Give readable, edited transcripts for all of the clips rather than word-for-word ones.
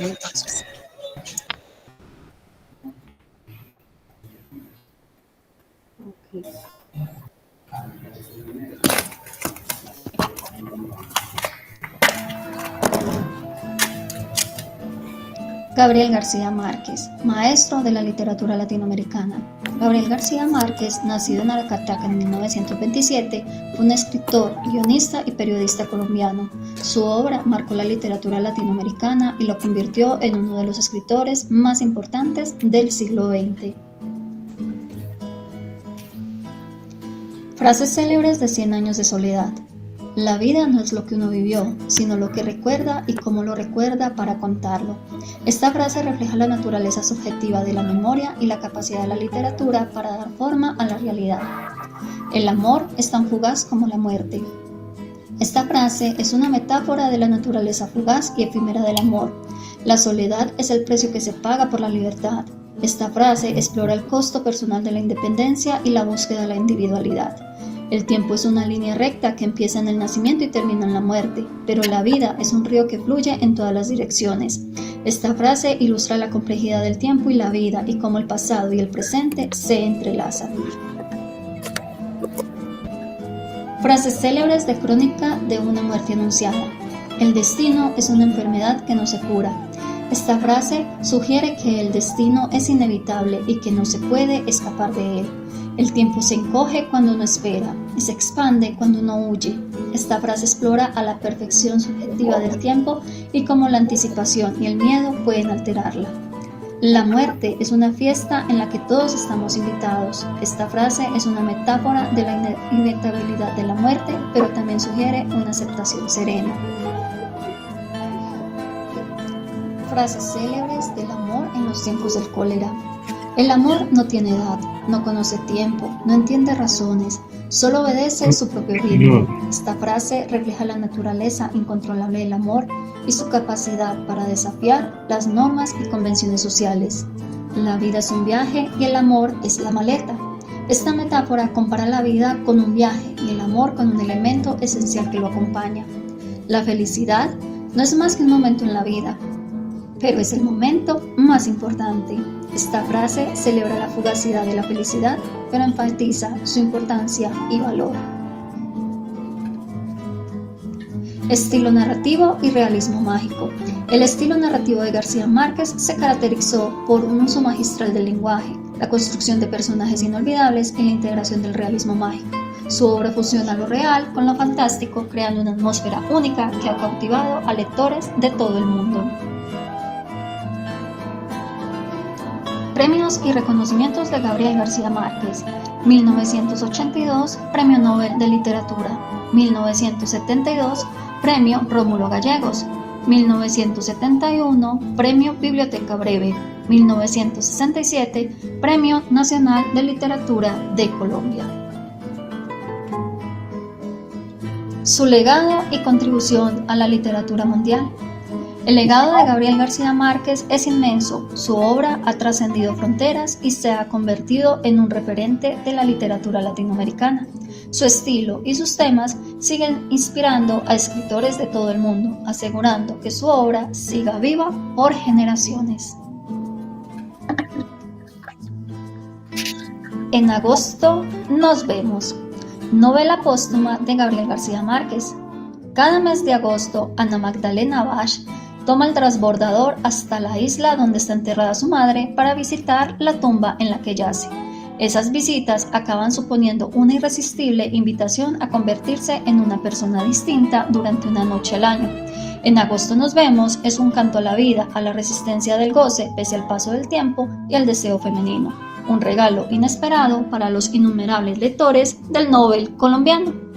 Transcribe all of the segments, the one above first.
Ok. Gabriel García Márquez, maestro de la literatura latinoamericana. Gabriel García Márquez, nacido en Aracataca en 1927, fue un escritor, guionista y periodista colombiano. Su obra marcó la literatura latinoamericana y lo convirtió en uno de los escritores más importantes del siglo XX. Frases célebres de 100 años de soledad. La vida no es lo que uno vivió, sino lo que recuerda y cómo lo recuerda para contarlo. Esta frase refleja la naturaleza subjetiva de la memoria y la capacidad de la literatura para dar forma a la realidad. El amor es tan fugaz como la muerte. Esta frase es una metáfora de la naturaleza fugaz y efímera del amor. La soledad es el precio que se paga por la libertad. Esta frase explora el costo personal de la independencia y la búsqueda de la individualidad. El tiempo es una línea recta que empieza en el nacimiento y termina en la muerte, pero la vida es un río que fluye en todas las direcciones. Esta frase ilustra la complejidad del tiempo y la vida y cómo el pasado y el presente se entrelazan. Frases célebres de crónica de una muerte anunciada. El destino es una enfermedad que no se cura. Esta frase sugiere que el destino es inevitable y que no se puede escapar de él. El tiempo se encoge cuando uno espera y se expande cuando uno huye. Esta frase explora a la perfección subjetiva del tiempo y cómo la anticipación y el miedo pueden alterarla. La muerte es una fiesta en la que todos estamos invitados. Esta frase es una metáfora de la inevitabilidad de la muerte, pero también sugiere una aceptación serena. Frases célebres del amor en los tiempos del cólera. El amor no tiene edad, no conoce tiempo, no entiende razones, solo obedece su propio ritmo. Esta frase refleja la naturaleza incontrolable del amor y su capacidad para desafiar las normas y convenciones sociales. La vida es un viaje y el amor es la maleta. Esta metáfora compara la vida con un viaje y el amor con un elemento esencial que lo acompaña. La felicidad no es más que un momento en la vida, pero es el momento más importante. Esta frase celebra la fugacidad de la felicidad, pero enfatiza su importancia y valor. Estilo narrativo y realismo mágico. El estilo narrativo de García Márquez se caracterizó por un uso magistral del lenguaje, la construcción de personajes inolvidables y la integración del realismo mágico. Su obra fusiona lo real con lo fantástico, creando una atmósfera única que ha cautivado a lectores de todo el mundo. Premios y reconocimientos de Gabriel García Márquez. 1982, Premio Nobel de Literatura. 1972, Premio Rómulo Gallegos. 1971, Premio Biblioteca Breve. 1967, Premio Nacional de Literatura de Colombia. Su legado y contribución a la literatura mundial. El legado de Gabriel García Márquez es inmenso. Su obra ha trascendido fronteras y se ha convertido en un referente de la literatura latinoamericana. Su estilo y sus temas siguen inspirando a escritores de todo el mundo, asegurando que su obra siga viva por generaciones. En agosto nos vemos. Novela póstuma de Gabriel García Márquez. Cada mes de agosto, Ana Magdalena Basch toma el transbordador hasta la isla donde está enterrada su madre para visitar la tumba en la que yace. Esas visitas acaban suponiendo una irresistible invitación a convertirse en una persona distinta durante una noche al año. En agosto nos vemos es un canto a la vida, a la resistencia del goce pese al paso del tiempo y al deseo femenino. Un regalo inesperado para los innumerables lectores del Nobel colombiano.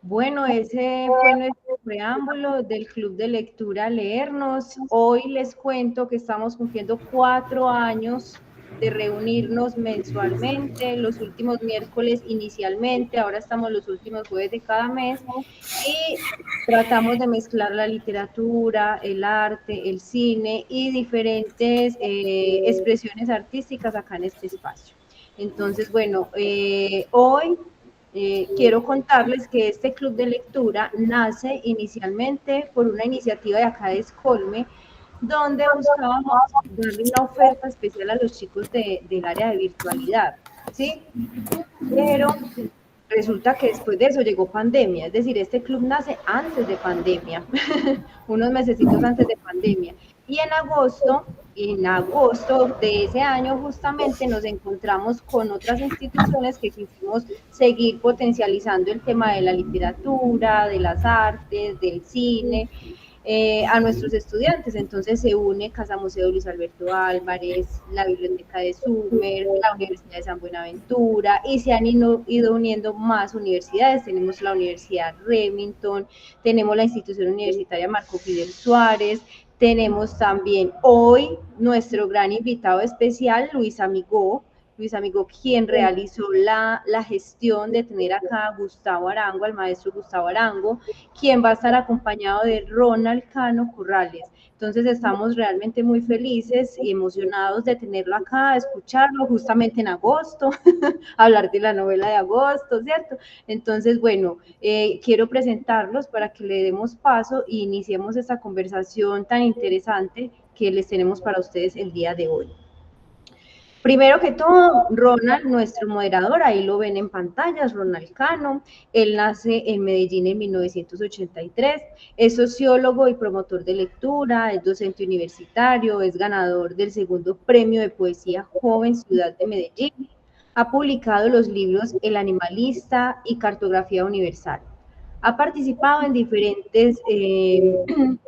Bueno, ese fue nuestro preámbulo del Club de Lectura Leernos. Hoy les cuento que estamos cumpliendo 4 años de reunirnos mensualmente, los últimos miércoles inicialmente, ahora estamos los últimos jueves de cada mes, y tratamos de mezclar la literatura, el arte, el cine y diferentes expresiones artísticas acá en este espacio. Entonces, bueno, hoy quiero contarles que este club de lectura nace inicialmente por una iniciativa de acá de Escolme, donde buscábamos darle una oferta especial a los chicos del área de virtualidad, ¿sí? Pero resulta que después de eso llegó pandemia, es decir, este club nace antes de pandemia, unos mesecitos antes de pandemia. Y en agosto de ese año justamente nos encontramos con otras instituciones que quisimos seguir potencializando el tema de la literatura, de las artes, del cine, a nuestros estudiantes. Entonces se une Casa Museo Luis Alberto Álvarez, la Biblioteca de Sumer, la Universidad de San Buenaventura, y se han ido uniendo más universidades. Tenemos la Universidad Remington, tenemos la institución universitaria Marco Fidel Suárez, tenemos también hoy nuestro gran invitado especial, Luis Amigo, quien realizó la gestión de tener acá a Gustavo Arango, al maestro Gustavo Arango, quien va a estar acompañado de Ronald Cano Corrales. Entonces estamos realmente muy felices y emocionados de tenerlo acá, escucharlo justamente en agosto, hablar de la novela de agosto, ¿cierto? Entonces, bueno, quiero presentarlos para que le demos paso e iniciemos esta conversación tan interesante que les tenemos para ustedes el día de hoy. Primero que todo, Ronald, nuestro moderador, ahí lo ven en pantallas, Ronald Cano, él nace en Medellín en 1983, es sociólogo y promotor de lectura, es docente universitario, es ganador del segundo premio de poesía Joven Ciudad de Medellín, ha publicado los libros El Animalista y Cartografía Universal. Ha participado en diferentes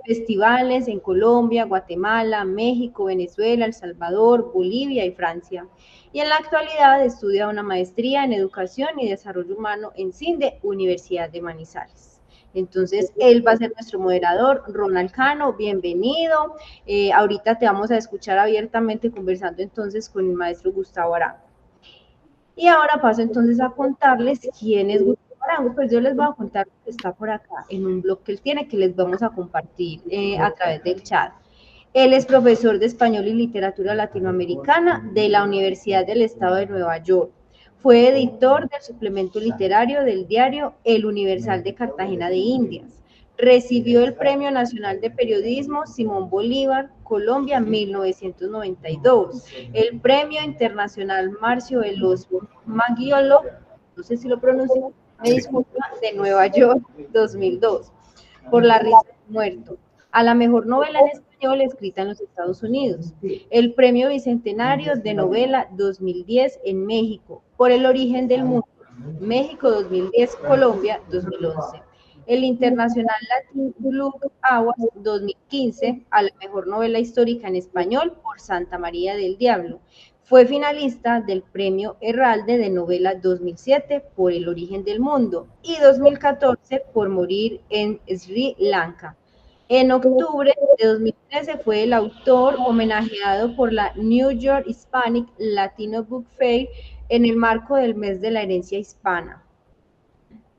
festivales en Colombia, Guatemala, México, Venezuela, El Salvador, Bolivia y Francia. Y en la actualidad estudia una maestría en Educación y Desarrollo Humano en CINDE, Universidad de Manizales. Entonces, él va a ser nuestro moderador, Ronald Cano, bienvenido. Ahorita te vamos a escuchar abiertamente conversando entonces con el maestro Gustavo Arango. Y ahora paso entonces a contarles quién es Gustavo Arango. Pues yo les voy a contar que está por acá en un blog que él tiene, que les vamos a compartir a través del chat. Él es profesor de Español y Literatura Latinoamericana de la Universidad del Estado de Nueva York. Fue editor del suplemento literario del diario El Universal de Cartagena de Indias. Recibió el Premio Nacional de Periodismo Simón Bolívar, Colombia, 1992. El Premio Internacional Marcio Veloso Maggiolo, no sé si lo pronuncio, me disculpa, de Nueva York, 2002, por La risa del muerto. A la mejor novela en español escrita en los Estados Unidos. El Premio Bicentenario de Novela 2010 en México, por El origen del mundo, México 2010, Colombia 2011. El Internacional Latin Blue Awards 2015 a la mejor novela histórica en español por Santa María del Diablo. Fue finalista del Premio Herralde de Novela 2007 por El origen del mundo y 2014 por Morir en Sri Lanka. En octubre de 2013 fue el autor homenajeado por la New York Hispanic Latino Book Fair en el marco del mes de la herencia hispana.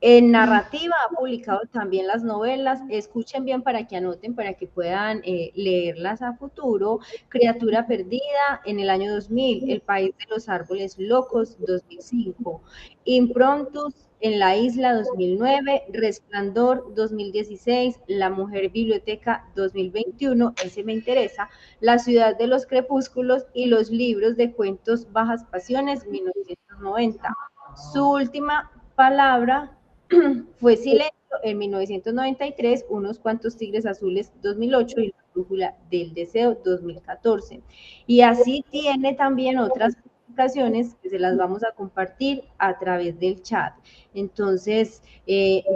En narrativa ha publicado también las novelas, escuchen bien para que anoten, para que puedan leerlas a futuro. Criatura perdida en el año 2000, El país de los árboles locos 2005, Improntus en la isla 2009, Resplandor 2016, La mujer biblioteca 2021, ese me interesa, La ciudad de los crepúsculos y los libros de cuentos Bajas Pasiones 1990. Su última palabra fue Silencio en 1993, Unos cuantos tigres azules 2008 y La brújula del deseo 2014. Y así tiene también otras publicaciones que se las vamos a compartir a través del chat. Entonces,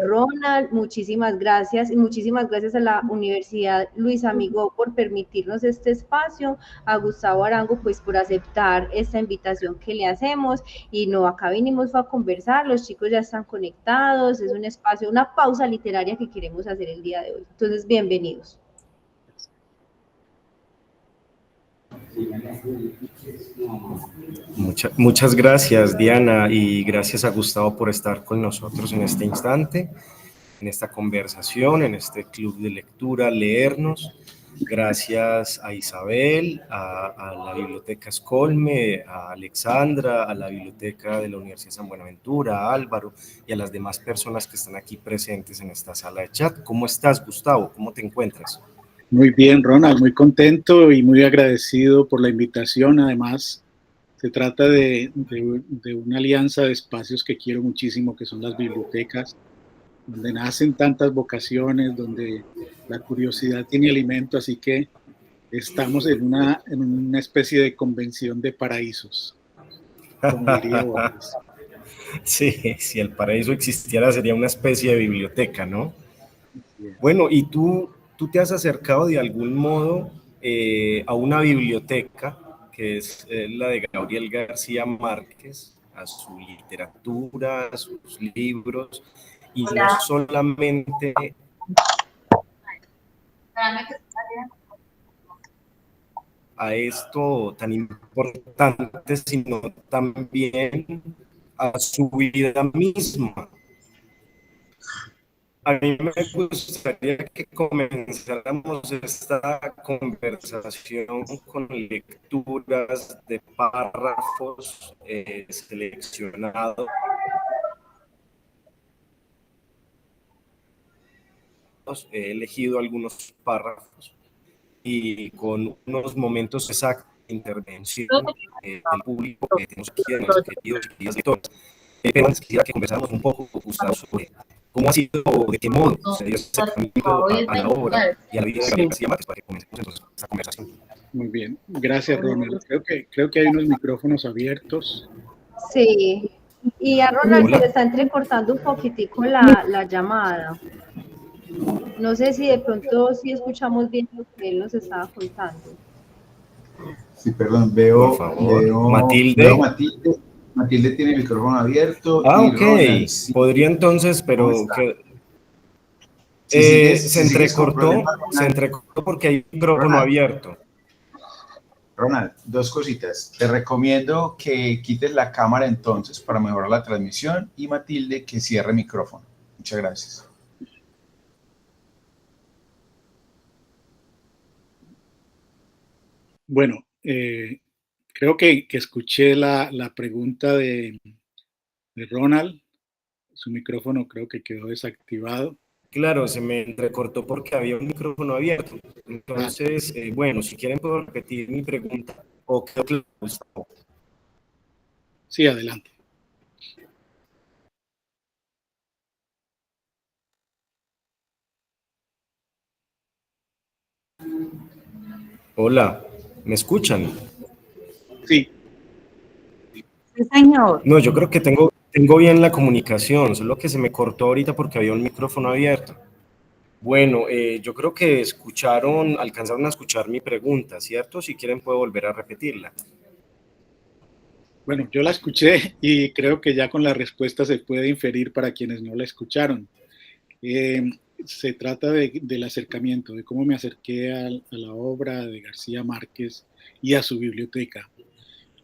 Ronald, muchísimas gracias y muchísimas gracias a la Universidad Luis Amigó por permitirnos este espacio, a Gustavo Arango pues por aceptar esta invitación que le hacemos y no, acá vinimos a conversar, los chicos ya están conectados, es un espacio, una pausa literaria que queremos hacer el día de hoy. Entonces, bienvenidos. Muchas gracias, Diana, y gracias a Gustavo por estar con nosotros en este instante, en esta conversación, en este club de lectura, leernos. Gracias a Isabel, a la Biblioteca Escolme, a Alexandra, a la Biblioteca de la Universidad de San Buenaventura, a Álvaro y a las demás personas que están aquí presentes en esta sala de chat. ¿Cómo estás, Gustavo? ¿Cómo te encuentras? Muy bien, Ronald, muy contento y muy agradecido por la invitación. Además, se trata de una alianza de espacios que quiero muchísimo, que son las bibliotecas, donde nacen tantas vocaciones, donde la curiosidad tiene alimento, así que estamos en una especie de convención de paraísos, como diría Borges. Sí, si el paraíso existiera sería una especie de biblioteca, ¿no? Bueno, ¿y tú te has acercado de algún modo a una biblioteca que es la de Gabriel García Márquez, a su literatura, a sus libros, y no solamente a esto tan importante, sino también a su vida misma? A mí me gustaría que comenzáramos esta conversación con lecturas de párrafos seleccionados. He elegido algunos párrafos y con unos momentos exactos de intervención del público que tenemos aquí, de nuestros queridos y queridas lectores. Pero antes quisiera que conversáramos un poco, Gustavo, sobre cómo ha sido, de qué modo se dio ese acercamiento a la obra y a la vida de Gabriel García Márquez, para que comencemos entonces esta conversación. Muy bien, gracias, Ronald. Creo que hay unos micrófonos abiertos. Sí, y a Ronald se le está entrecortando un poquitico la llamada. No sé si de pronto sí escuchamos bien lo que él nos estaba contando. Sí, perdón, veo Matilde. Veo Matilde. Matilde tiene el micrófono abierto. Ah, y ok. Ronald, sí. Podría entonces, pero que, se entrecortó porque hay micrófono Ronald, abierto. Ronald, dos cositas. Te recomiendo que quites la cámara entonces para mejorar la transmisión, y Matilde que cierre el micrófono. Muchas gracias. Bueno, creo que escuché la pregunta de Ronald. Su micrófono creo que quedó desactivado. Claro, se me entrecortó porque había un micrófono abierto. Entonces, bueno, si quieren puedo repetir mi pregunta. O creo que Gustavo. Sí, adelante. Hola, ¿me escuchan? Sí. Sí, señor. No, yo creo que tengo bien la comunicación, solo que se me cortó ahorita porque había un micrófono abierto. Bueno, yo creo que alcanzaron a escuchar mi pregunta, ¿cierto? Si quieren puedo volver a repetirla. Bueno, yo la escuché y creo que ya con la respuesta se puede inferir para quienes no la escucharon. Se trata del acercamiento, de cómo me acerqué a la obra de García Márquez y a su biblioteca.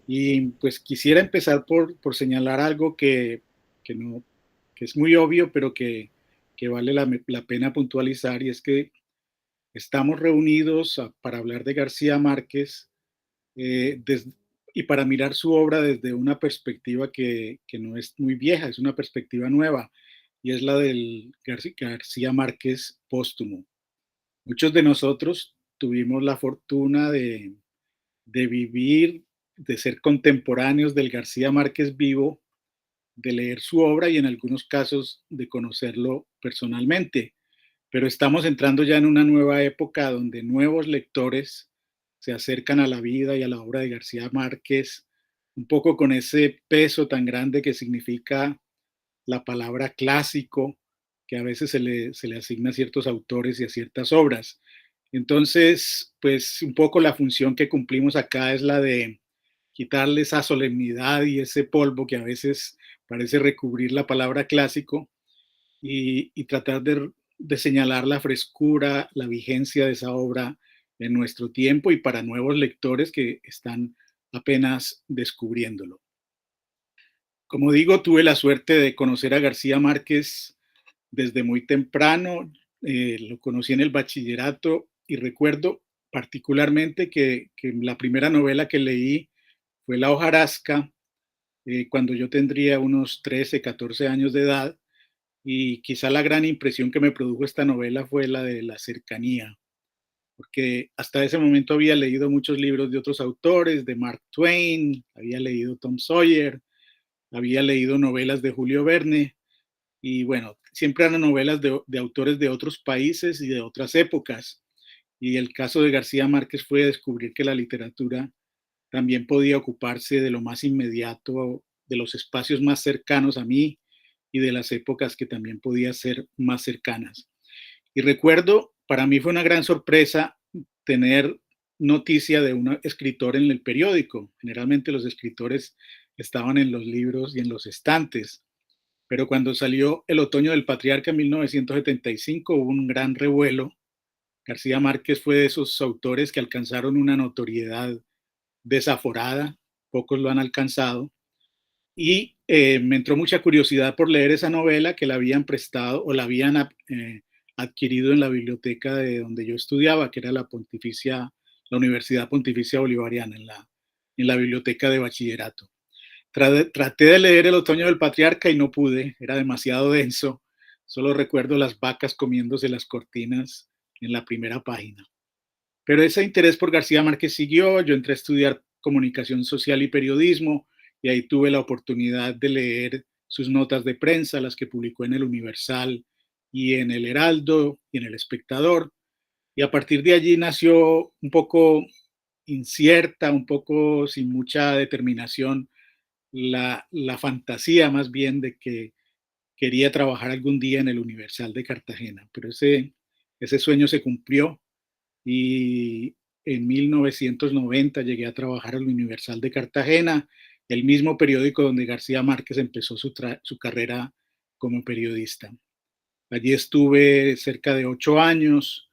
Y pues quisiera empezar por señalar algo no, que es muy obvio, pero que vale la pena puntualizar, y es que estamos reunidos para hablar de García Márquez y para mirar su obra desde una perspectiva que no es muy vieja, es una perspectiva nueva, y es la del García Márquez póstumo. Muchos de nosotros tuvimos la fortuna de vivir, de ser contemporáneos del García Márquez vivo, de leer su obra y en algunos casos de conocerlo personalmente. Pero estamos entrando ya en una nueva época donde nuevos lectores se acercan a la vida y a la obra de García Márquez, un poco con ese peso tan grande que significa la palabra clásico, que a veces se le asigna a ciertos autores y a ciertas obras. Entonces, pues un poco la función que cumplimos acá es la de quitarle esa solemnidad y ese polvo que a veces parece recubrir la palabra clásico, y tratar de señalar la frescura, la vigencia de esa obra en nuestro tiempo y para nuevos lectores que están apenas descubriéndolo. Como digo, tuve la suerte de conocer a García Márquez desde muy temprano. Lo conocí en el bachillerato y recuerdo particularmente que la primera novela que leí fue La hojarasca, cuando yo tendría unos 13, 14 años de edad, y quizá la gran impresión que me produjo esta novela fue la de la cercanía, porque hasta ese momento había leído muchos libros de otros autores, de Mark Twain, había leído Tom Sawyer, había leído novelas de Julio Verne, y bueno, siempre eran novelas de autores de otros países y de otras épocas. Y el caso de García Márquez fue descubrir que la literatura también podía ocuparse de lo más inmediato, de los espacios más cercanos a mí y de las épocas que también podía ser más cercanas. Y recuerdo, para mí fue una gran sorpresa tener noticia de un escritor en el periódico. Generalmente los escritores estaban en los libros y en los estantes, pero cuando salió El otoño del patriarca en 1975 hubo un gran revuelo. García Márquez fue de esos autores que alcanzaron una notoriedad desaforada, pocos lo han alcanzado, y me entró mucha curiosidad por leer esa novela que la habían prestado o la habían adquirido en la biblioteca de donde yo estudiaba, que era la Universidad Pontificia Bolivariana, en la biblioteca de bachillerato. Traté de leer El otoño del patriarca y no pude, era demasiado denso. Solo recuerdo las vacas comiéndose las cortinas en la primera página. Pero ese interés por García Márquez siguió, yo entré a estudiar comunicación social y periodismo y ahí tuve la oportunidad de leer sus notas de prensa, las que publicó en el Universal y en el Heraldo y en el Espectador. Y a partir de allí nació un poco incierta, un poco sin mucha determinación, la fantasía más bien de que quería trabajar algún día en el Universal de Cartagena. Pero ese sueño se cumplió y en 1990 llegué a trabajar al Universal de Cartagena, el mismo periódico donde García Márquez empezó su carrera como periodista. Allí estuve cerca de 8 años,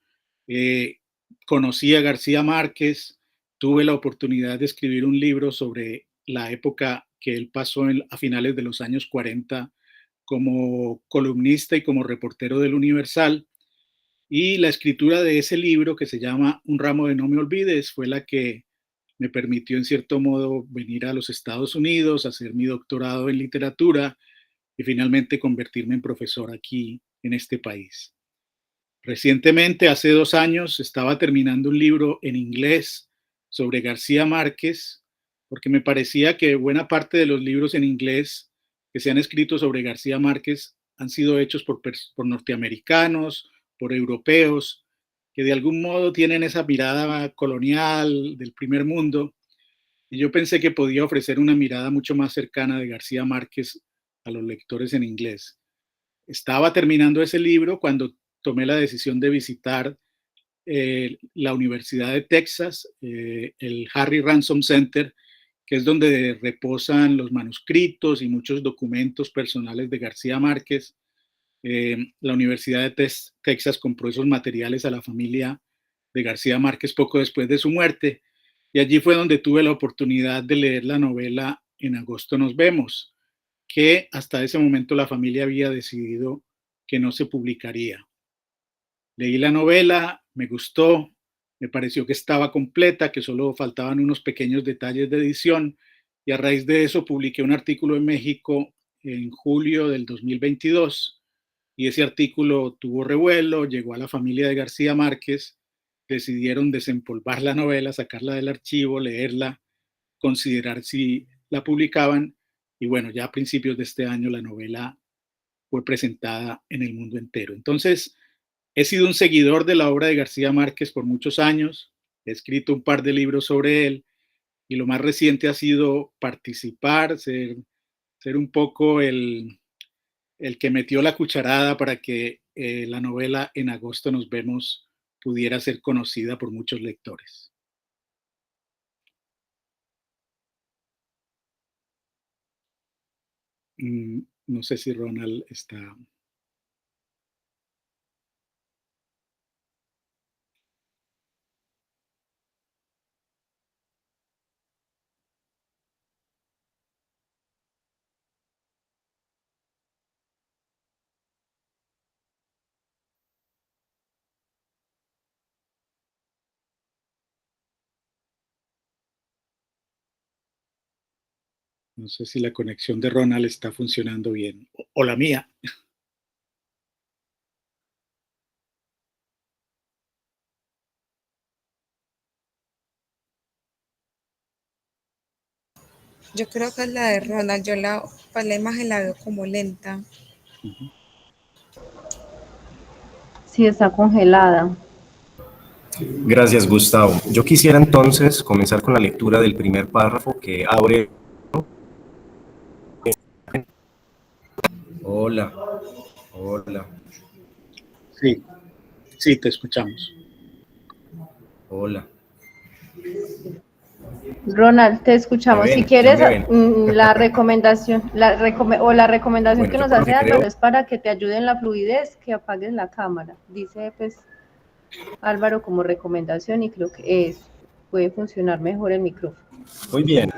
eh, conocí a García Márquez, tuve la oportunidad de escribir un libro sobre la época que él pasó a finales de los años 40 como columnista y como reportero del Universal. Y la escritura de ese libro, que se llama Un ramo de no me olvides, fue la que me permitió en cierto modo venir a los Estados Unidos, hacer mi doctorado en literatura y finalmente convertirme en profesor aquí en este país. Recientemente, hace 2 años, estaba terminando un libro en inglés sobre García Márquez, porque me parecía que buena parte de los libros en inglés que se han escrito sobre García Márquez han sido hechos por norteamericanos, por europeos, que de algún modo tienen esa mirada colonial del primer mundo. Y yo pensé que podía ofrecer una mirada mucho más cercana de García Márquez a los lectores en inglés. Estaba terminando ese libro cuando tomé la decisión de visitar la Universidad de Texas, el Harry Ransom Center, que es donde reposan los manuscritos y muchos documentos personales de García Márquez. La Universidad de Texas compró esos materiales a la familia de García Márquez poco después de su muerte, y allí fue donde tuve la oportunidad de leer la novela En agosto nos vemos, que hasta ese momento la familia había decidido que no se publicaría. Leí la novela, me gustó, me pareció que estaba completa, que solo faltaban unos pequeños detalles de edición, y a raíz de eso publiqué un artículo en México en julio del 2022, y ese artículo tuvo revuelo, llegó a la familia de García Márquez, decidieron desempolvar la novela, sacarla del archivo, leerla, considerar si la publicaban, y bueno, ya a principios de este año la novela fue presentada en el mundo entero. Entonces, he sido un seguidor de la obra de García Márquez por muchos años, he escrito un par de libros sobre él, y lo más reciente ha sido participar, ser un poco el que metió la cucharada para que la novela En agosto nos vemos pudiera ser conocida por muchos lectores. No sé si Ronald está... No sé si la conexión de Ronald está funcionando bien, o la mía. Yo creo que es la de Ronald. Pues la imagen la veo como lenta. Ujú. Sí, está congelada. Gracias, Gustavo. Yo quisiera entonces comenzar con la lectura del primer párrafo que abre. Hola, hola, Sí, sí, te escuchamos. hola. Ronald, te ¿Me escuchamos. Si ven? ¿Ya quieres, me ven? la recomendación, la recomendación Bueno, que yo nos por lo hace que Álvaro creo, es para que te ayude en la fluidez, que apagues la cámara. Dice pues Álvaro como recomendación y creo que puede funcionar mejor el micrófono. muy bien.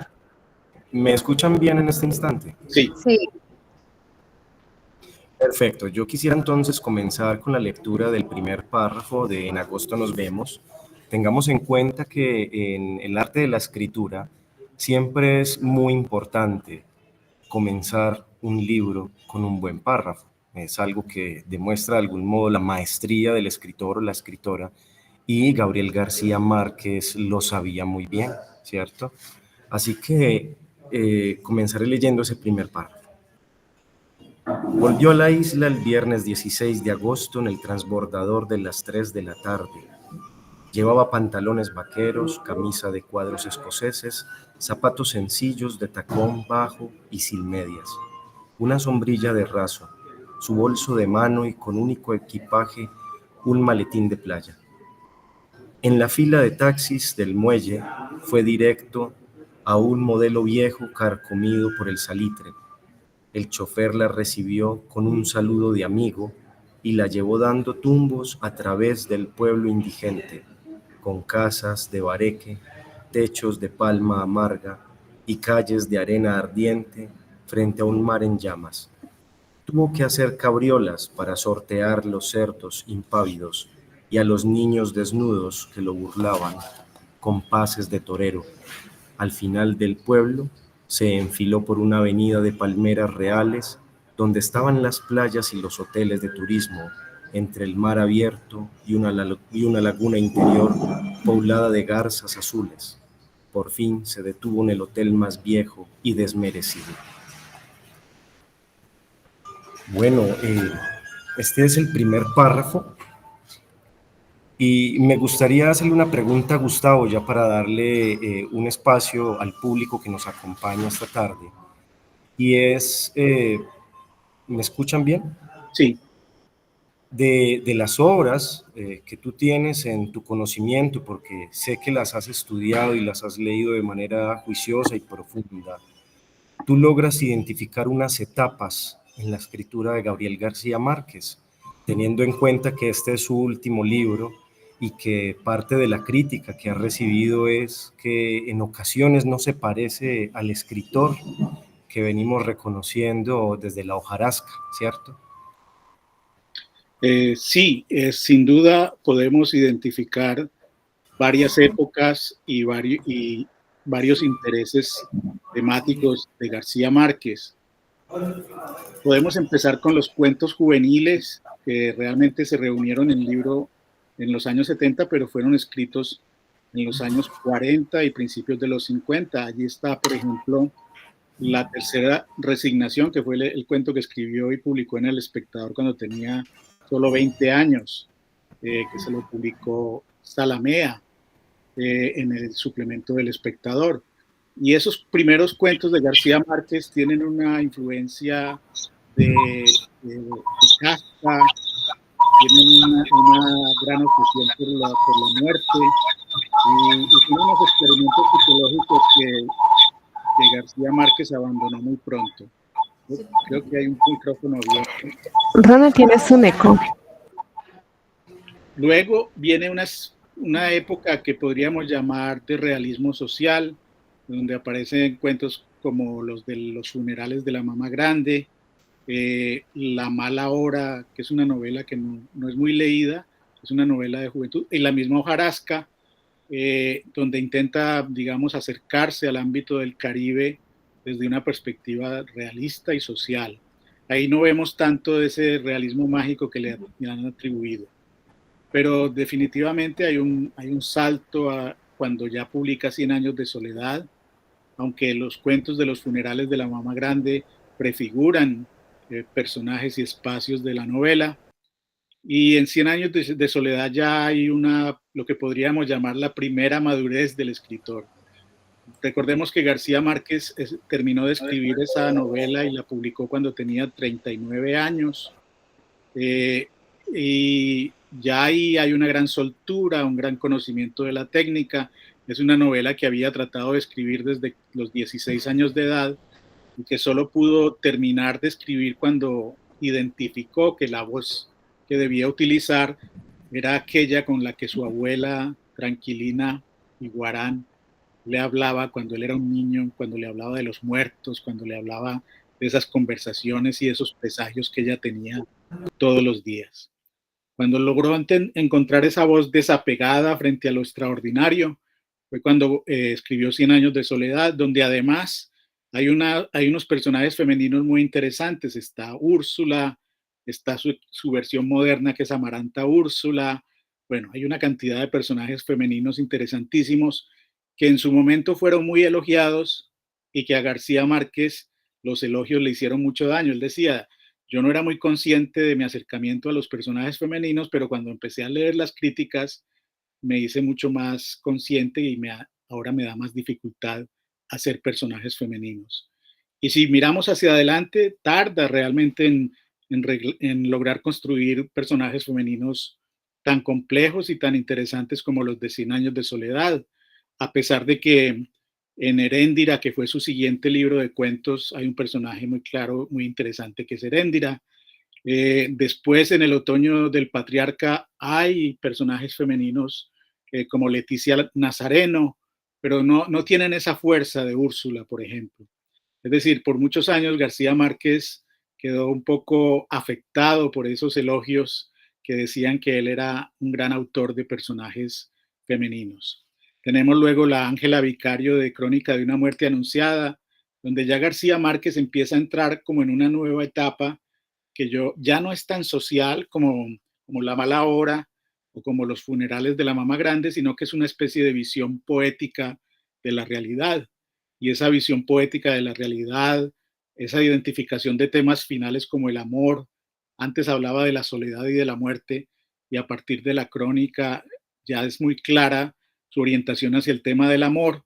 ¿Me escuchan bien en este instante? Sí, Sí, Perfecto. Yo quisiera entonces comenzar con la lectura del primer párrafo de En agosto nos vemos. Tengamos en cuenta que en el arte de la escritura siempre es muy importante comenzar un libro con un buen párrafo. Es algo que demuestra de algún modo la maestría del escritor o la escritora, y Gabriel García Márquez lo sabía muy bien, ¿cierto? Así que comenzaré leyendo ese primer párrafo. Volvió a la isla el viernes 16 de agosto en el transbordador de las 3 de la tarde. Llevaba pantalones vaqueros, camisa de cuadros escoceses, zapatos sencillos de tacón bajo y sin medias, una sombrilla de raso, su bolso de mano y con único equipaje un maletín de playa. En la fila de taxis del muelle fue directo a un modelo viejo carcomido por el salitre. El chofer la recibió con un saludo de amigo y la llevó dando tumbos a través del pueblo indigente, con casas de bareque, techos de palma amarga y calles de arena ardiente frente a un mar en llamas. Tuvo que hacer cabriolas para sortear los cerdos impávidos y a los niños desnudos que lo burlaban, compases de torero. Al final del pueblo, se enfiló por una avenida de palmeras reales, donde estaban las playas y los hoteles de turismo, entre el mar abierto y una laguna interior poblada de garzas azules. Por fin se detuvo en el hotel más viejo y desmerecido. Bueno, este es el primer párrafo. Y me gustaría hacerle una pregunta a Gustavo, ya para darle un espacio al público que nos acompaña esta tarde. Y es, ¿me escuchan bien? sí. De las obras que tú tienes en tu conocimiento, porque sé que las has estudiado y las has leído de manera juiciosa y profunda, tú logras identificar unas etapas en la escritura de Gabriel García Márquez, teniendo en cuenta que este es su último libro y que parte de la crítica que ha recibido es que en ocasiones no se parece al escritor que venimos reconociendo desde la hojarasca, ¿cierto? Sí, sin duda podemos identificar varias épocas y varios intereses temáticos de García Márquez. Podemos empezar con los cuentos juveniles que realmente se reunieron en el libro en los años 70, pero fueron escritos en los años 40 y principios de los 50. Allí está, por ejemplo, La tercera resignación, que fue el cuento que escribió y publicó en El Espectador cuando tenía solo 20 años, que se lo publicó Salamea en el suplemento del Espectador. Y esos primeros cuentos de García Márquez tienen una influencia de Kafka, tienen una gran obsesión por la muerte y tienen unos experimentos psicológicos que García Márquez abandonó muy pronto. Creo que hay un micrófono abierto. Ronald, tienes un eco. Luego viene una época que podríamos llamar de realismo social, donde aparecen cuentos como los de los funerales de la mamá grande, La mala hora, que es una novela que no es muy leída, es una novela de juventud, y la misma hojarasca, donde intenta, digamos, acercarse al ámbito del Caribe desde una perspectiva realista y social. Ahí no vemos tanto de ese realismo mágico que le han atribuido. Pero definitivamente hay un salto a cuando ya publica 100 años de soledad, aunque los cuentos de los funerales de la mamá grande prefiguran personajes y espacios de la novela. Y en 100 años de soledad ya hay lo que podríamos llamar la primera madurez del escritor. Recordemos que García Márquez terminó de escribir esa novela y la publicó cuando tenía 39 años. Y ya ahí hay una gran soltura, un gran conocimiento de la técnica. Es una novela que había tratado de escribir desde los 16 años de edad y que solo pudo terminar de escribir cuando identificó que la voz que debía utilizar era aquella con la que su abuela Tranquilina Iguarán le hablaba cuando él era un niño, cuando le hablaba de los muertos, cuando le hablaba de esas conversaciones y esos presagios que ella tenía todos los días. Cuando logró encontrar esa voz desapegada frente a lo extraordinario, fue cuando escribió 100 años de soledad, donde además hay unos personajes femeninos muy interesantes. Está Úrsula, está su versión moderna que es Amaranta Úrsula. Bueno, hay una cantidad de personajes femeninos interesantísimos que en su momento fueron muy elogiados y que a García Márquez los elogios le hicieron mucho daño. Él decía, yo no era muy consciente de mi acercamiento a los personajes femeninos, pero cuando empecé a leer las críticas me hice mucho más consciente y ahora me da más dificultad hacer personajes femeninos. Y si miramos hacia adelante, tarda realmente en lograr construir personajes femeninos tan complejos y tan interesantes como los de 100 años de soledad, a pesar de que en Heréndira, que fue su siguiente libro de cuentos, hay un personaje muy claro, muy interesante, que es Heréndira. Después, en El otoño del patriarca, hay personajes femeninos como Leticia Nazareno, pero no tienen esa fuerza de Úrsula, por ejemplo. Es decir, por muchos años García Márquez quedó un poco afectado por esos elogios que decían que él era un gran autor de personajes femeninos. Tenemos luego la Ángela Vicario de Crónica de una muerte anunciada, donde ya García Márquez empieza a entrar como en una nueva etapa que ya no es tan social como La mala hora o como Los funerales de la mamá grande, sino que es una especie de visión poética de la realidad. Y esa visión poética de la realidad, esa identificación de temas finales como el amor, antes hablaba de la soledad y de la muerte, y a partir de la crónica ya es muy clara su orientación hacia el tema del amor.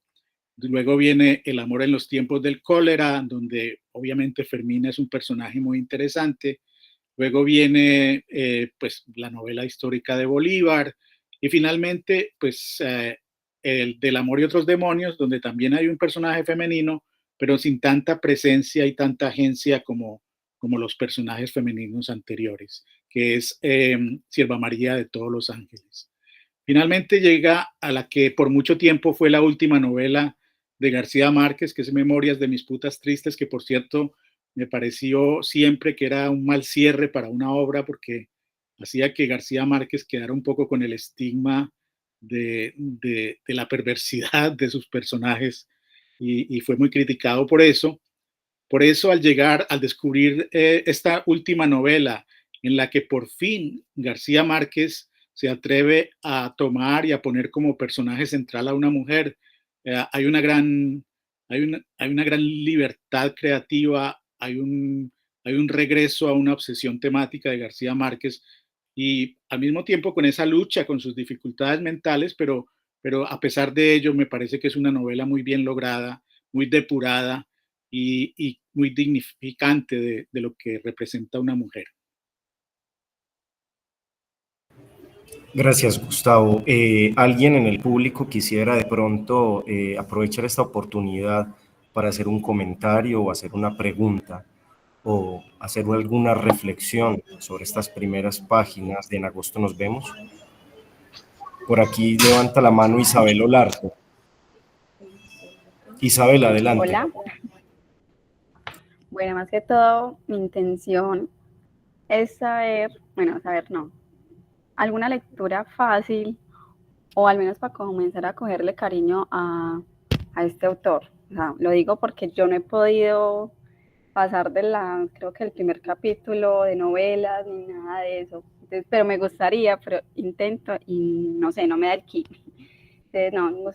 Luego viene El amor en los tiempos del cólera, donde obviamente Fermina es un personaje muy interesante. Luego viene pues la novela histórica de Bolívar y finalmente pues el del amor y otros demonios, donde también hay un personaje femenino, pero sin tanta presencia y tanta agencia como los personajes femeninos anteriores, que es Sierva María de todos los ángeles. Finalmente llega a la que por mucho tiempo fue la última novela de García Márquez, que es Memorias de mis putas tristes, que por cierto me pareció siempre que era un mal cierre para una obra porque hacía que García Márquez quedara un poco con el estigma de la perversidad de sus personajes y fue muy criticado por eso. Por eso al descubrir esta última novela en la que por fin García Márquez se atreve a tomar y a poner como personaje central a una mujer, hay una gran libertad creativa, hay un regreso a una obsesión temática de García Márquez y al mismo tiempo con esa lucha con sus dificultades mentales, pero a pesar de ello me parece que es una novela muy bien lograda, muy depurada y muy dignificante de lo que representa una mujer. Gracias, Gustavo. ¿Alguien en el público quisiera de pronto aprovechar esta oportunidad para hacer un comentario o hacer una pregunta o hacer alguna reflexión sobre estas primeras páginas de En agosto nos vemos? Por aquí levanta la mano Isabel Olarte. Isabel, adelante. Hola. Bueno, más que todo, mi intención es alguna lectura fácil o al menos para comenzar a cogerle cariño a este autor. O sea, lo digo porque yo no he podido pasar creo que el primer capítulo de novelas ni nada de eso. Entonces, pero me gustaría, pero intento y no sé, no me da el ki. Entonces, no,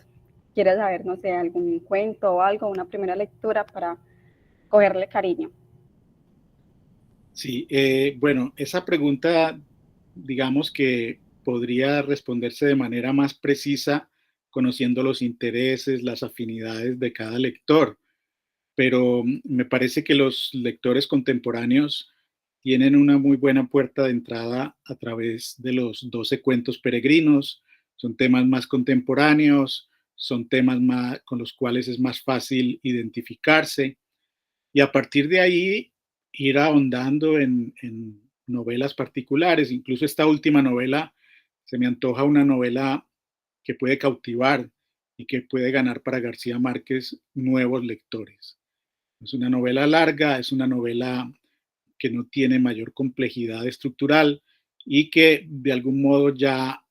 quiero saber, no sé, algún cuento o algo, una primera lectura para cogerle cariño. Sí, bueno, esa pregunta, digamos que podría responderse de manera más precisa conociendo los intereses, las afinidades de cada lector, pero me parece que los lectores contemporáneos tienen una muy buena puerta de entrada a través de los 12 cuentos peregrinos. Son temas más contemporáneos, son temas más, con los cuales es más fácil identificarse y a partir de ahí ir ahondando en novelas particulares. Incluso esta última novela se me antoja una novela que puede cautivar y que puede ganar para García Márquez nuevos lectores. Es una novela larga, es una novela que no tiene mayor complejidad estructural y que de algún modo ya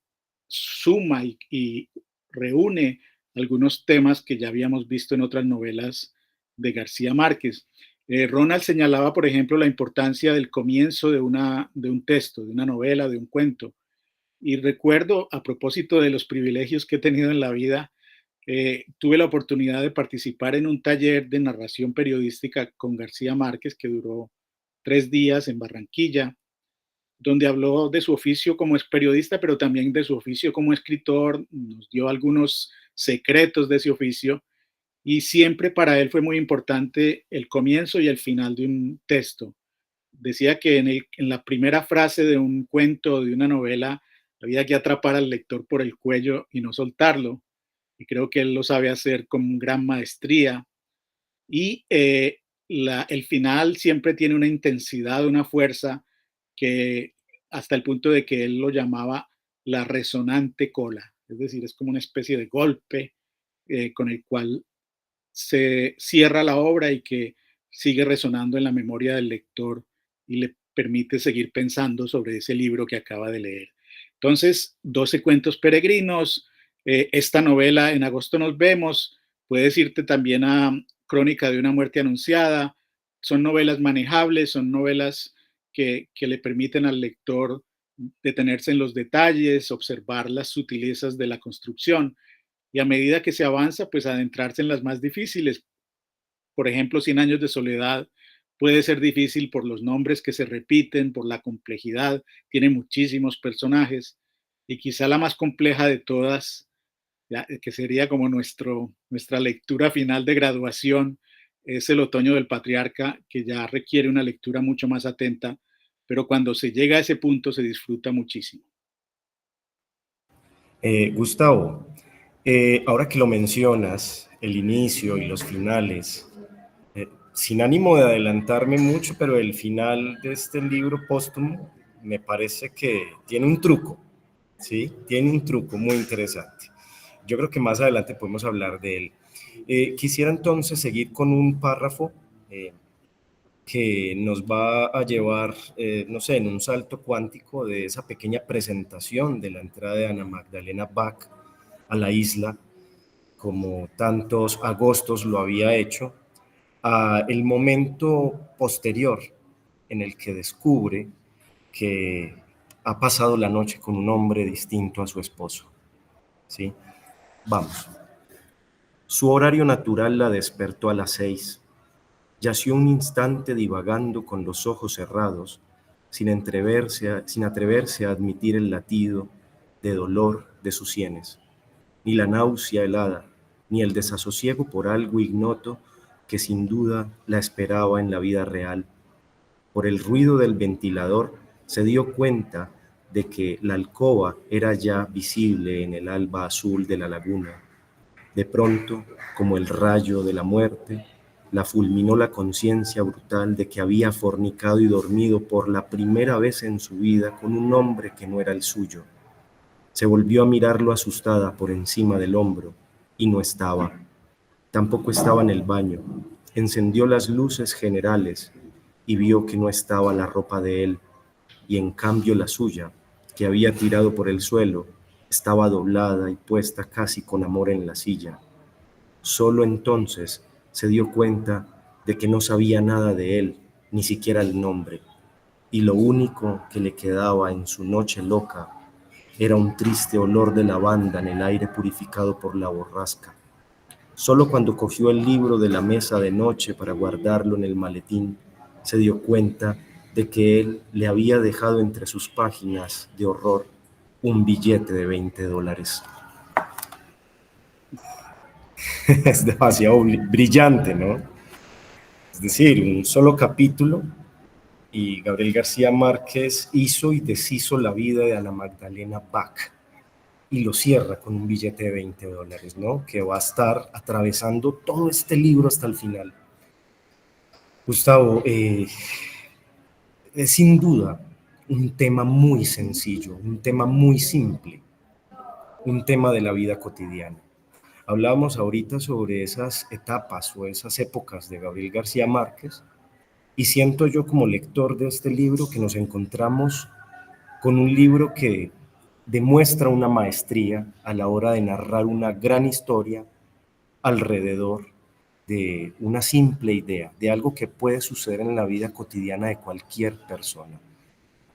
suma y reúne algunos temas que ya habíamos visto en otras novelas de García Márquez. Ronald señalaba, por ejemplo, la importancia del comienzo de un texto, de una novela, de un cuento. Y recuerdo, a propósito de los privilegios que he tenido en la vida, tuve la oportunidad de participar en un taller de narración periodística con García Márquez que duró 3 días en Barranquilla, donde habló de su oficio como periodista, pero también de su oficio como escritor, nos dio algunos secretos de ese oficio y siempre para él fue muy importante el comienzo y el final de un texto. Decía que en la primera frase de un cuento o de una novela había que atrapar al lector por el cuello y no soltarlo. Y creo que él lo sabe hacer con gran maestría. Y el final siempre tiene una intensidad, una fuerza que hasta el punto de que él lo llamaba la resonante cola. Es decir, es como una especie de golpe con el cual se cierra la obra y que sigue resonando en la memoria del lector y le permite seguir pensando sobre ese libro que acaba de leer. Entonces, 12 cuentos peregrinos, esta novela En agosto nos vemos, puedes irte también a Crónica de una muerte anunciada, son novelas manejables, son novelas que le permiten al lector detenerse en los detalles, observar las sutilezas de la construcción y a medida que se avanza, pues adentrarse en las más difíciles. Por ejemplo, Cien años de soledad puede ser difícil por los nombres que se repiten, por la complejidad, tiene muchísimos personajes y quizá la más compleja de todas, ya, que sería como nuestra lectura final de graduación, es El otoño del patriarca, que ya requiere una lectura mucho más atenta, pero cuando se llega a ese punto se disfruta muchísimo. Gustavo, ahora que lo mencionas, el inicio y los finales, sin ánimo de adelantarme mucho, pero el final de este libro póstumo me parece que tiene un truco, ¿sí? Tiene un truco muy interesante. Yo creo que más adelante podemos hablar de él. Quisiera entonces seguir con un párrafo que nos va a llevar, no sé, en un salto cuántico de esa pequeña presentación de la entrada de Ana Magdalena Bach a la isla, como tantos agostos lo había hecho, a el momento posterior en el que descubre que ha pasado la noche con un hombre distinto a su esposo. ¿Sí? Vamos. Su horario natural la despertó a las 6. Yació un instante divagando con los ojos cerrados, sin atreverse a admitir el latido de dolor de sus sienes, ni la náusea helada, ni el desasosiego por algo ignoto que sin duda la esperaba en la vida real. Por el ruido del ventilador se dio cuenta de que la alcoba era ya visible en el alba azul de la laguna. De pronto, como el rayo de la muerte, la fulminó la conciencia brutal de que había fornicado y dormido por la primera vez en su vida con un hombre que no era el suyo. Se volvió a mirarlo asustada por encima del hombro y no estaba. Tampoco estaba en el baño. Encendió las luces generales y vio que no estaba la ropa de él, y en cambio la suya, que había tirado por el suelo, estaba doblada y puesta casi con amor en la silla. Solo entonces se dio cuenta de que no sabía nada de él, ni siquiera el nombre, y lo único que le quedaba en su noche loca era un triste olor de lavanda en el aire purificado por la borrasca. Solo cuando cogió el libro de la mesa de noche para guardarlo en el maletín, se dio cuenta de que él le había dejado entre sus páginas de horror un billete de $20. Es demasiado brillante, ¿no? Es decir, un solo capítulo y Gabriel García Márquez hizo y deshizo la vida de Ana Magdalena Bach y lo cierra con un billete de $20, ¿no? Que va a estar atravesando todo este libro hasta el final. Gustavo, es sin duda un tema muy sencillo, un tema muy simple, un tema de la vida cotidiana. Hablábamos ahorita sobre esas etapas o esas épocas de Gabriel García Márquez y siento yo como lector de este libro que nos encontramos con un libro que demuestra una maestría a la hora de narrar una gran historia alrededor de una simple idea, de algo que puede suceder en la vida cotidiana de cualquier persona.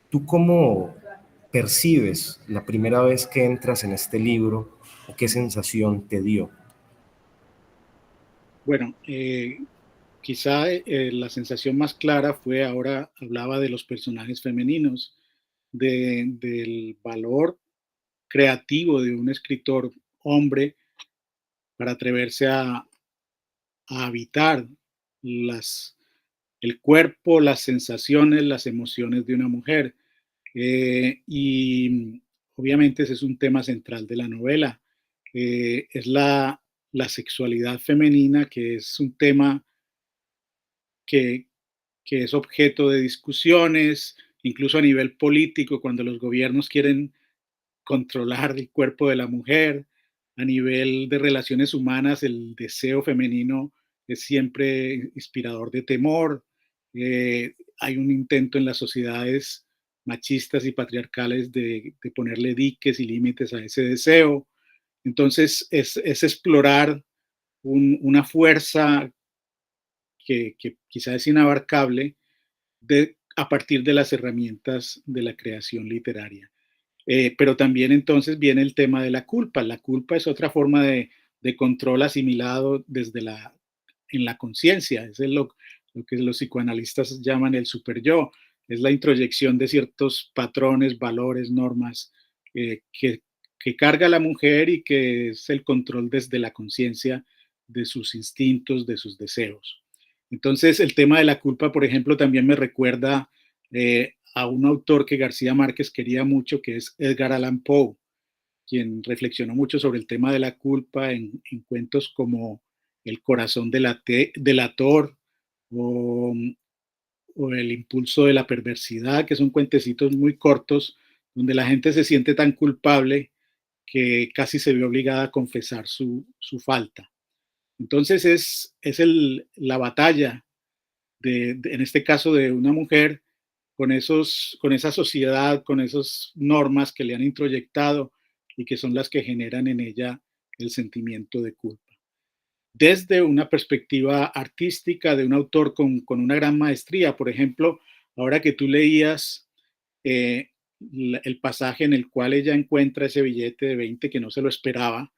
¿Tú cómo percibes la primera vez que entras en este libro o qué sensación te dio? Bueno, quizá la sensación más clara fue ahora hablaba de los personajes femeninos, del valor creativo de un escritor hombre para atreverse a habitar las, el cuerpo, las sensaciones, las emociones de una mujer. Y obviamente ese es un tema central de la novela. Es la sexualidad femenina, que es un tema que, que es objeto de discusiones, incluso a nivel político, cuando los gobiernos quieren controlar el cuerpo de la mujer. A nivel de relaciones humanas, el deseo femenino es siempre inspirador de temor. Hay un intento en las sociedades machistas y patriarcales de ponerle diques y límites a ese deseo. Entonces es explorar una fuerza que quizás es inabarcable a partir de las herramientas de la creación literaria. Pero también entonces viene el tema de la culpa. La culpa es otra forma de control asimilado en la conciencia. Es lo que los psicoanalistas llaman el superyo. Es la introyección de ciertos patrones, valores, normas que carga la mujer y que es el control desde la conciencia de sus instintos, de sus deseos. Entonces, el tema de la culpa, por ejemplo, también me recuerda a un autor que García Márquez quería mucho, que es Edgar Allan Poe, quien reflexionó mucho sobre el tema de la culpa en cuentos como El corazón delator o, o El impulso de la perversidad, que son cuentecitos muy cortos donde la gente se siente tan culpable que casi se ve obligada a confesar su falta. Entonces la batalla en este caso de una mujer con esa sociedad, con esas normas que le han introyectado y que son las que generan en ella el sentimiento de culpa. Desde una perspectiva artística de un autor con una gran maestría, por ejemplo, ahora que tú leías eh, el pasaje en el cual ella encuentra ese billete de 20 que no se lo esperaba,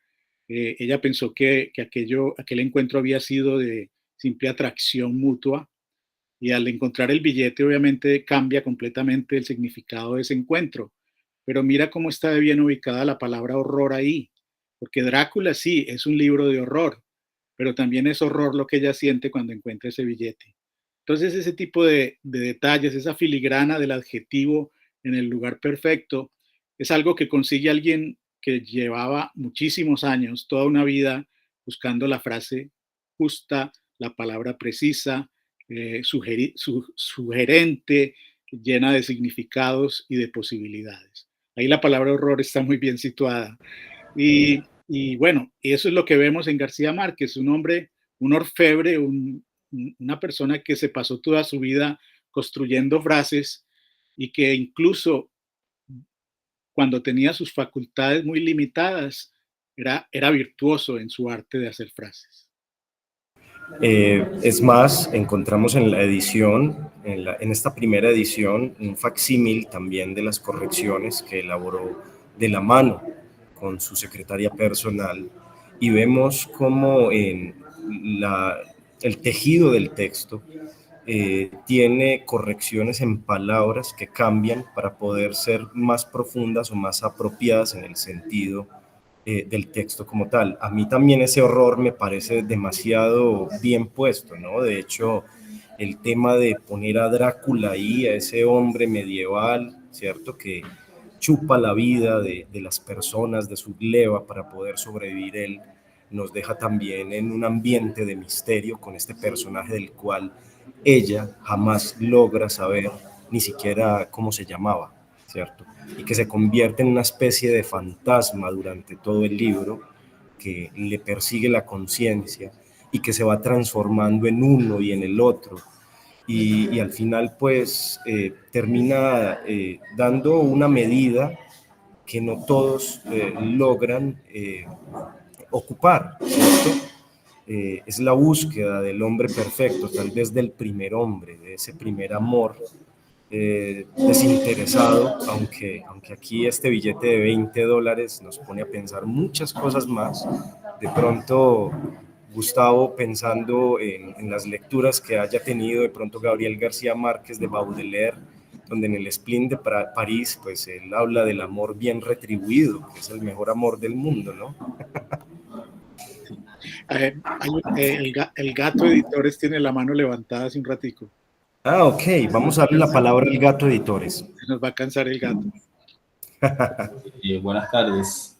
ella pensó que aquel encuentro había sido de simple atracción mutua, y al encontrar el billete obviamente cambia completamente el significado de ese encuentro. Pero mira cómo está bien ubicada la palabra horror ahí, porque Drácula sí es un libro de horror, pero también es horror lo que ella siente cuando encuentra ese billete. Entonces ese tipo de detalles, esa filigrana del adjetivo en el lugar perfecto, es algo que consigue alguien que llevaba muchísimos años, toda una vida, buscando la frase justa, la palabra precisa, sugerente, llena de significados y de posibilidades. Ahí la palabra horror está muy bien situada. Y bueno, eso es lo que vemos en García Márquez, un hombre, un orfebre, una persona que se pasó toda su vida construyendo frases y que incluso cuando tenía sus facultades muy limitadas, era virtuoso en su arte de hacer frases. Es más, encontramos en la edición, en esta primera edición, un facsímil también de las correcciones que elaboró de la mano con su secretaria personal, y vemos cómo en el tejido del texto tiene correcciones en palabras que cambian para poder ser más profundas o más apropiadas en el sentido del texto como tal. A mí también ese horror me parece demasiado bien puesto, ¿no? De hecho, el tema de poner a Drácula ahí, a ese hombre medieval, ¿cierto? Que chupa la vida de las personas, de su leva para poder sobrevivir él, nos deja también en un ambiente de misterio con este personaje del cual ella jamás logra saber ni siquiera cómo se llamaba, ¿cierto? Y que se convierte en una especie de fantasma durante todo el libro que le persigue la conciencia y que se va transformando en uno y en el otro. Y al final pues termina dando una medida que no todos logran ocupar, ¿cierto? Es la búsqueda del hombre perfecto, tal vez del primer hombre, de ese primer amor desinteresado, aunque aquí este billete de $20 nos pone a pensar muchas cosas más. De pronto, Gustavo, pensando en las lecturas que haya tenido de pronto Gabriel García Márquez de Baudelaire, donde en el Spleen de París, pues él habla del amor bien retribuido, que es el mejor amor del mundo, ¿no? El gato editores tiene la mano levantada hace un ratico. Ah, ok, vamos a darle la palabra al gato editores. Se nos va a cansar el gato. Buenas tardes.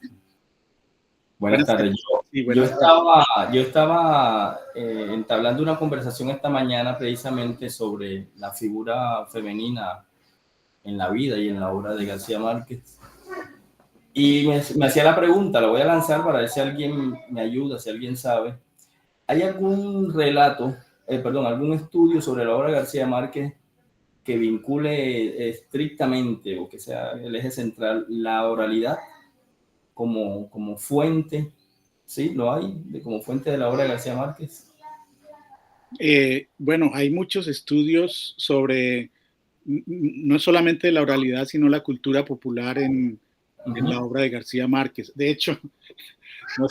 Buenas tardes. Yo tardes. estaba entablando una conversación esta mañana precisamente sobre la figura femenina en la vida y en la obra de García Márquez. Y me hacía la pregunta, la voy a lanzar para ver si alguien me ayuda, si alguien sabe. ¿Hay algún algún estudio sobre la obra de García Márquez que vincule estrictamente o que sea el eje central la oralidad como fuente? ¿Sí? ¿Lo hay? Como fuente de la obra de García Márquez. Bueno, hay muchos estudios sobre no solamente la oralidad, sino la cultura popular en la obra de García Márquez. De hecho, no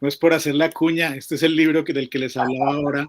es por hacer la cuña, este es el libro del que les hablaba ahora,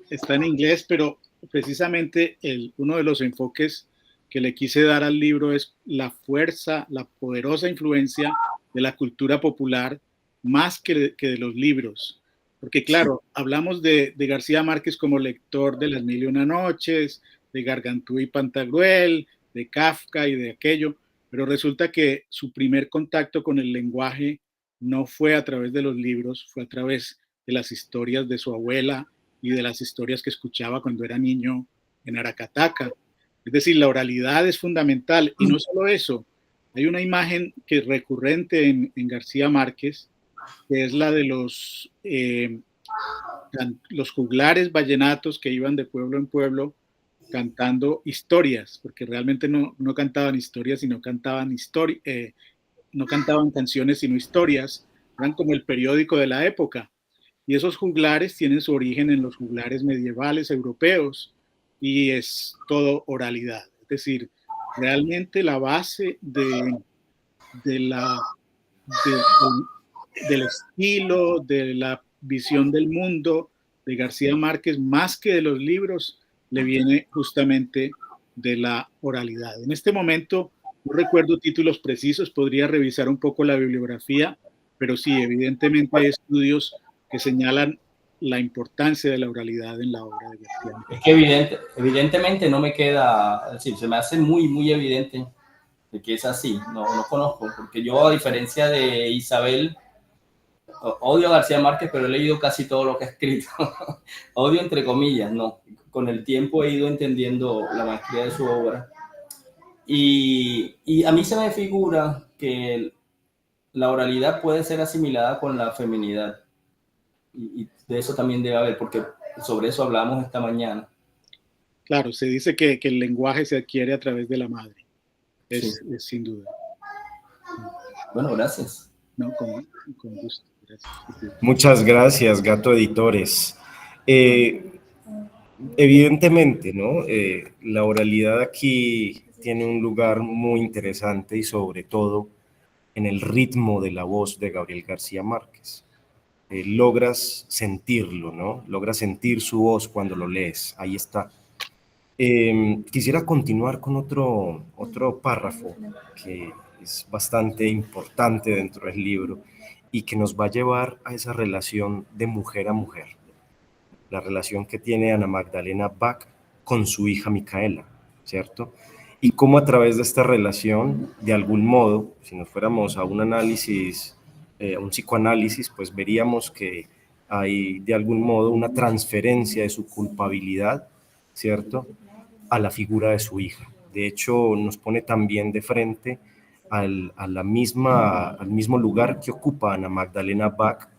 está en inglés, pero precisamente uno de los enfoques que le quise dar al libro es la fuerza, la poderosa influencia de la cultura popular más que de los libros. Porque claro, hablamos de García Márquez como lector de Las Mil y Una Noches, de Gargantúa y Pantagruel, de Kafka y de aquello, pero resulta que su primer contacto con el lenguaje no fue a través de los libros, fue a través de las historias de su abuela y de las historias que escuchaba cuando era niño en Aracataca. Es decir, la oralidad es fundamental, y no solo eso, hay una imagen que es recurrente en García Márquez, que es la de los juglares vallenatos que iban de pueblo en pueblo cantando historias, porque realmente no cantaban historias, sino cantaban no cantaban canciones, sino historias, eran como el periódico de la época. Y esos juglares tienen su origen en los juglares medievales europeos, y es todo oralidad. Es decir, realmente la base del estilo, de la visión del mundo de García Márquez, más que de los libros, le viene justamente de la oralidad. En este momento no recuerdo títulos precisos, podría revisar un poco la bibliografía, pero sí, evidentemente hay estudios que señalan la importancia de la oralidad en la obra de García Márquez. Es que evidentemente no me queda, sí, se me hace muy evidente de que es así, no conozco, porque yo, a diferencia de Isabel, odio a García Márquez, pero he leído casi todo lo que ha escrito. Odio entre comillas, no. Con el tiempo he ido entendiendo la maestría de su obra. Y a mí se me figura que la oralidad puede ser asimilada con la feminidad. Y de eso también debe haber, porque sobre eso hablamos esta mañana. Claro, se dice que el lenguaje se adquiere a través de la madre. Es sin duda. Bueno, gracias. No, con gusto. Gracias. Muchas gracias, Gato Editores. Eh, Evidentemente, ¿no? La oralidad aquí tiene un lugar muy interesante y sobre todo en el ritmo de la voz de Gabriel García Márquez. Logras sentirlo, ¿no? Logras sentir su voz cuando lo lees. Ahí está. Quisiera continuar con otro párrafo que es bastante importante dentro del libro y que nos va a llevar a esa relación de mujer a mujer, la relación que tiene Ana Magdalena Bach con su hija Micaela, ¿cierto? Y cómo a través de esta relación, de algún modo, si nos fuéramos a un análisis, a un psicoanálisis, pues veríamos que hay de algún modo una transferencia de su culpabilidad, ¿cierto?, a la figura de su hija. De hecho, nos pone también de frente al mismo lugar que ocupa Ana Magdalena Bach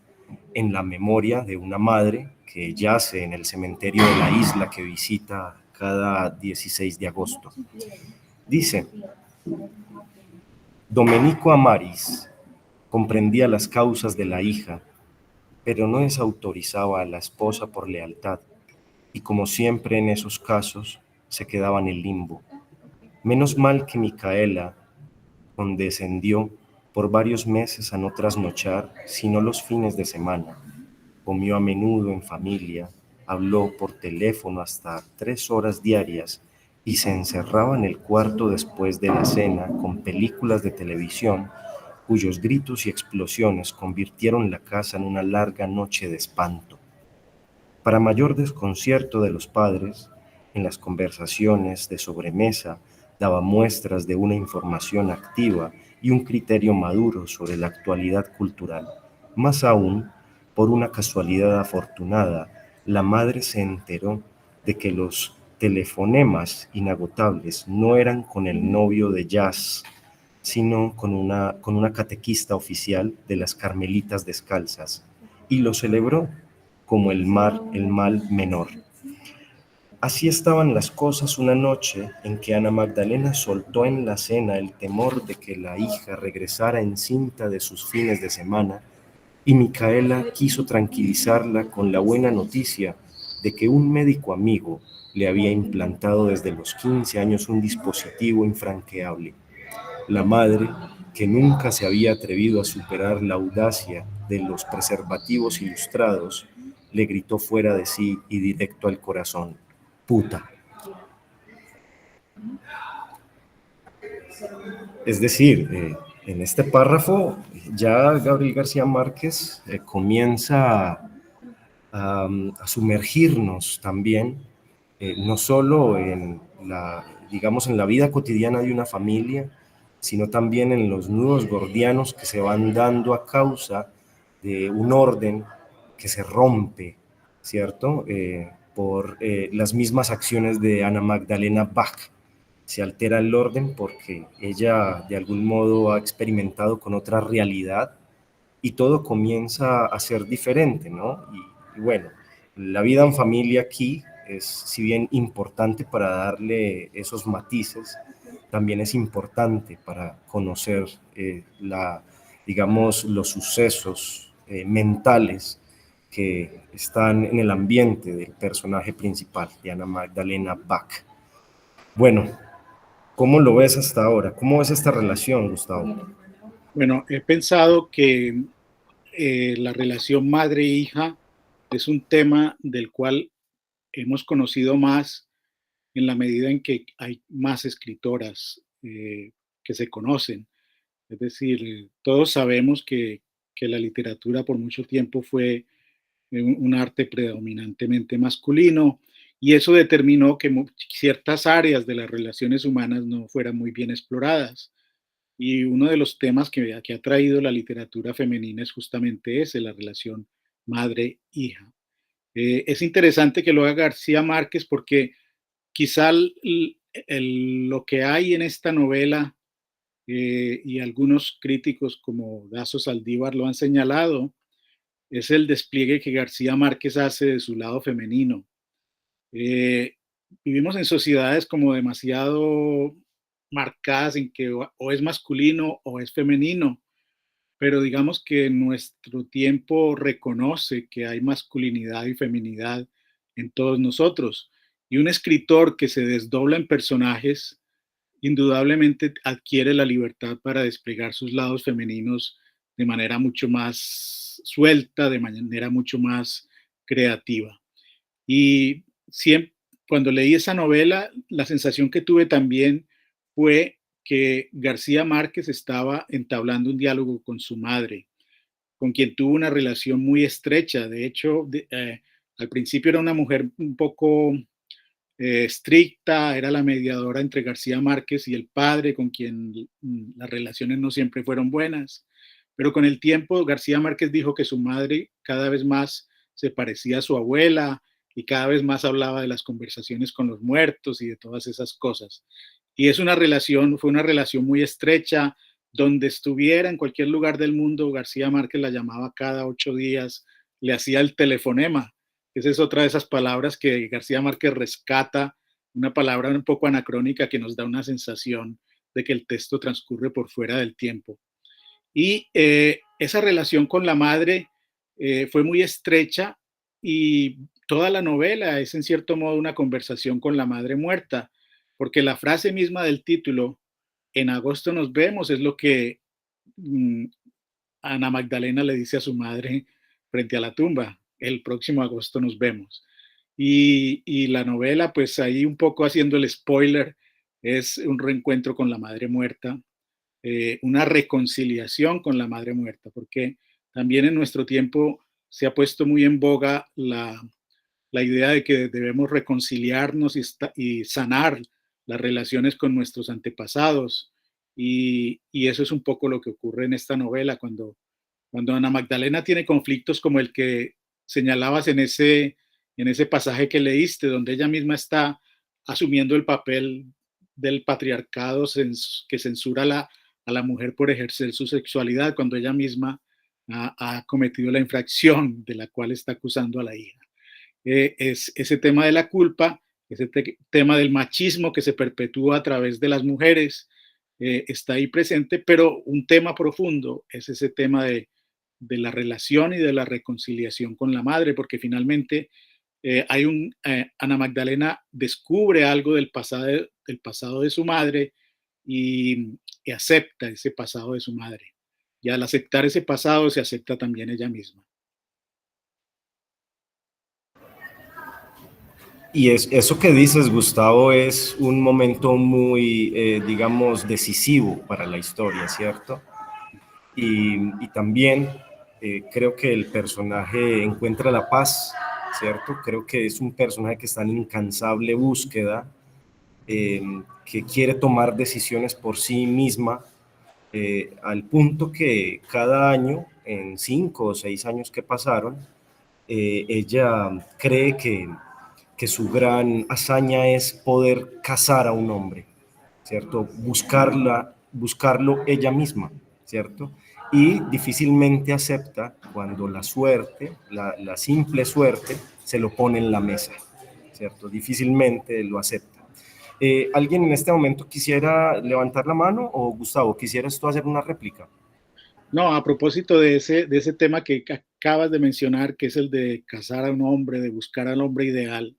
en la memoria de una madre que yace en el cementerio de la isla que visita cada 16 de agosto. Dice: Domenico Amaris comprendía las causas de la hija, pero no desautorizaba a la esposa por lealtad, y como siempre en esos casos, se quedaba en el limbo. Menos mal que Micaela condescendió por varios meses a no trasnochar, sino los fines de semana. Comió a menudo en familia, habló por teléfono hasta 3 horas diarias y se encerraba en el cuarto después de la cena con películas de televisión cuyos gritos y explosiones convirtieron la casa en una larga noche de espanto. Para mayor desconcierto de los padres, en las conversaciones de sobremesa daba muestras de una información activa y un criterio maduro sobre la actualidad cultural. Más aún, por una casualidad afortunada, la madre se enteró de que los telefonemas inagotables no eran con el novio de jazz, sino con una catequista oficial de las Carmelitas Descalzas, y lo celebró como el mal menor. Así estaban las cosas una noche en que Ana Magdalena soltó en la cena el temor de que la hija regresara encinta de sus fines de semana, y Micaela quiso tranquilizarla con la buena noticia de que un médico amigo le había implantado desde los 15 años un dispositivo infranqueable. La madre, que nunca se había atrevido a superar la audacia de los preservativos ilustrados, le gritó fuera de sí y directo al corazón: puta. Es decir, en este párrafo ya Gabriel García Márquez comienza a sumergirnos también, no solo en digamos, en la vida cotidiana de una familia, sino también en los nudos gordianos que se van dando a causa de un orden que se rompe, ¿cierto? Por las mismas acciones de Ana Magdalena Bach. Se altera el orden porque ella de algún modo ha experimentado con otra realidad y todo comienza a ser diferente, ¿no? Y bueno, la vida en familia aquí es, si bien importante para darle esos matices, también es importante para conocer digamos, los sucesos mentales que están en el ambiente del personaje principal, de Ana Magdalena Bach. Bueno, ¿cómo lo ves hasta ahora? ¿Cómo ves esta relación, Gustavo? Bueno, he pensado que la relación madre-hija es un tema del cual hemos conocido más en la medida en que hay más escritoras que se conocen. Es decir, todos sabemos que la literatura por mucho tiempo fue un arte predominantemente masculino y eso determinó que ciertas áreas de las relaciones humanas no fueran muy bien exploradas. Y uno de los temas que ha traído la literatura femenina es justamente ese, la relación madre-hija. Es interesante que lo haga García Márquez porque quizá lo que hay en esta novela, y algunos críticos como Dazo Saldívar lo han señalado, es el despliegue que García Márquez hace de su lado femenino. Eh, Vivimos en sociedades como demasiado marcadas en que o es masculino o es femenino, pero digamos que nuestro tiempo reconoce que hay masculinidad y feminidad en todos nosotros. Y un escritor que se desdobla en personajes, indudablemente adquiere la libertad para desplegar sus lados femeninos de manera mucho más suelta, de manera mucho más creativa. Y siempre, cuando leí esa novela, la sensación que tuve también fue que García Márquez estaba entablando un diálogo con su madre, con quien tuvo una relación muy estrecha. De hecho, al principio era una mujer un poco estricta, era la mediadora entre García Márquez y el padre, con quien las relaciones no siempre fueron buenas. Pero con el tiempo, García Márquez dijo que su madre cada vez más se parecía a su abuela y cada vez más hablaba de las conversaciones con los muertos y de todas esas cosas. Y es una relación, fue una relación muy estrecha, donde estuviera en cualquier lugar del mundo, García Márquez la llamaba cada 8 días, le hacía el telefonema. Esa es otra de esas palabras que García Márquez rescata, una palabra un poco anacrónica que nos da una sensación de que el texto transcurre por fuera del tiempo. Y esa relación con la madre fue muy estrecha y toda la novela es en cierto modo una conversación con la madre muerta, porque la frase misma del título, en agosto nos vemos, es lo que Ana Magdalena le dice a su madre frente a la tumba, el próximo agosto nos vemos. Y la novela, pues ahí un poco haciendo el spoiler, es un reencuentro con la madre muerta, una reconciliación con la madre muerta, porque también en nuestro tiempo se ha puesto muy en boga la idea de que debemos reconciliarnos y sanar las relaciones con nuestros antepasados. Y eso es un poco lo que ocurre en esta novela, cuando Ana Magdalena tiene conflictos como el que señalabas en ese pasaje que leíste, donde ella misma está asumiendo el papel del patriarcado que censura a la mujer por ejercer su sexualidad, cuando ella misma ha cometido la infracción de la cual está acusando a la hija. Es ese tema de la culpa, ese tema del machismo que se perpetúa a través de las mujeres, está ahí presente, pero un tema profundo es ese tema de la relación y de la reconciliación con la madre, porque finalmente Ana Magdalena descubre algo del pasado de su madre y acepta ese pasado de su madre. Y al aceptar ese pasado se acepta también ella misma. Y eso que dices, Gustavo, es un momento muy, digamos, decisivo para la historia, ¿cierto? Y también creo que el personaje encuentra la paz, ¿cierto? Creo que es un personaje que está en incansable búsqueda, que quiere tomar decisiones por sí misma, al punto que cada año, en 5 o 6 años que pasaron, ella cree que su gran hazaña es poder casar a un hombre, ¿cierto? Buscarlo ella misma, ¿cierto? Y difícilmente acepta cuando la suerte, la simple suerte, se lo pone en la mesa, ¿cierto? Difícilmente lo acepta. ¿Alguien en este momento quisiera levantar la mano? O Gustavo, ¿quisieras tú hacer una réplica? No, a propósito de ese tema que acabas de mencionar, que es el de casar a un hombre, de buscar al hombre ideal,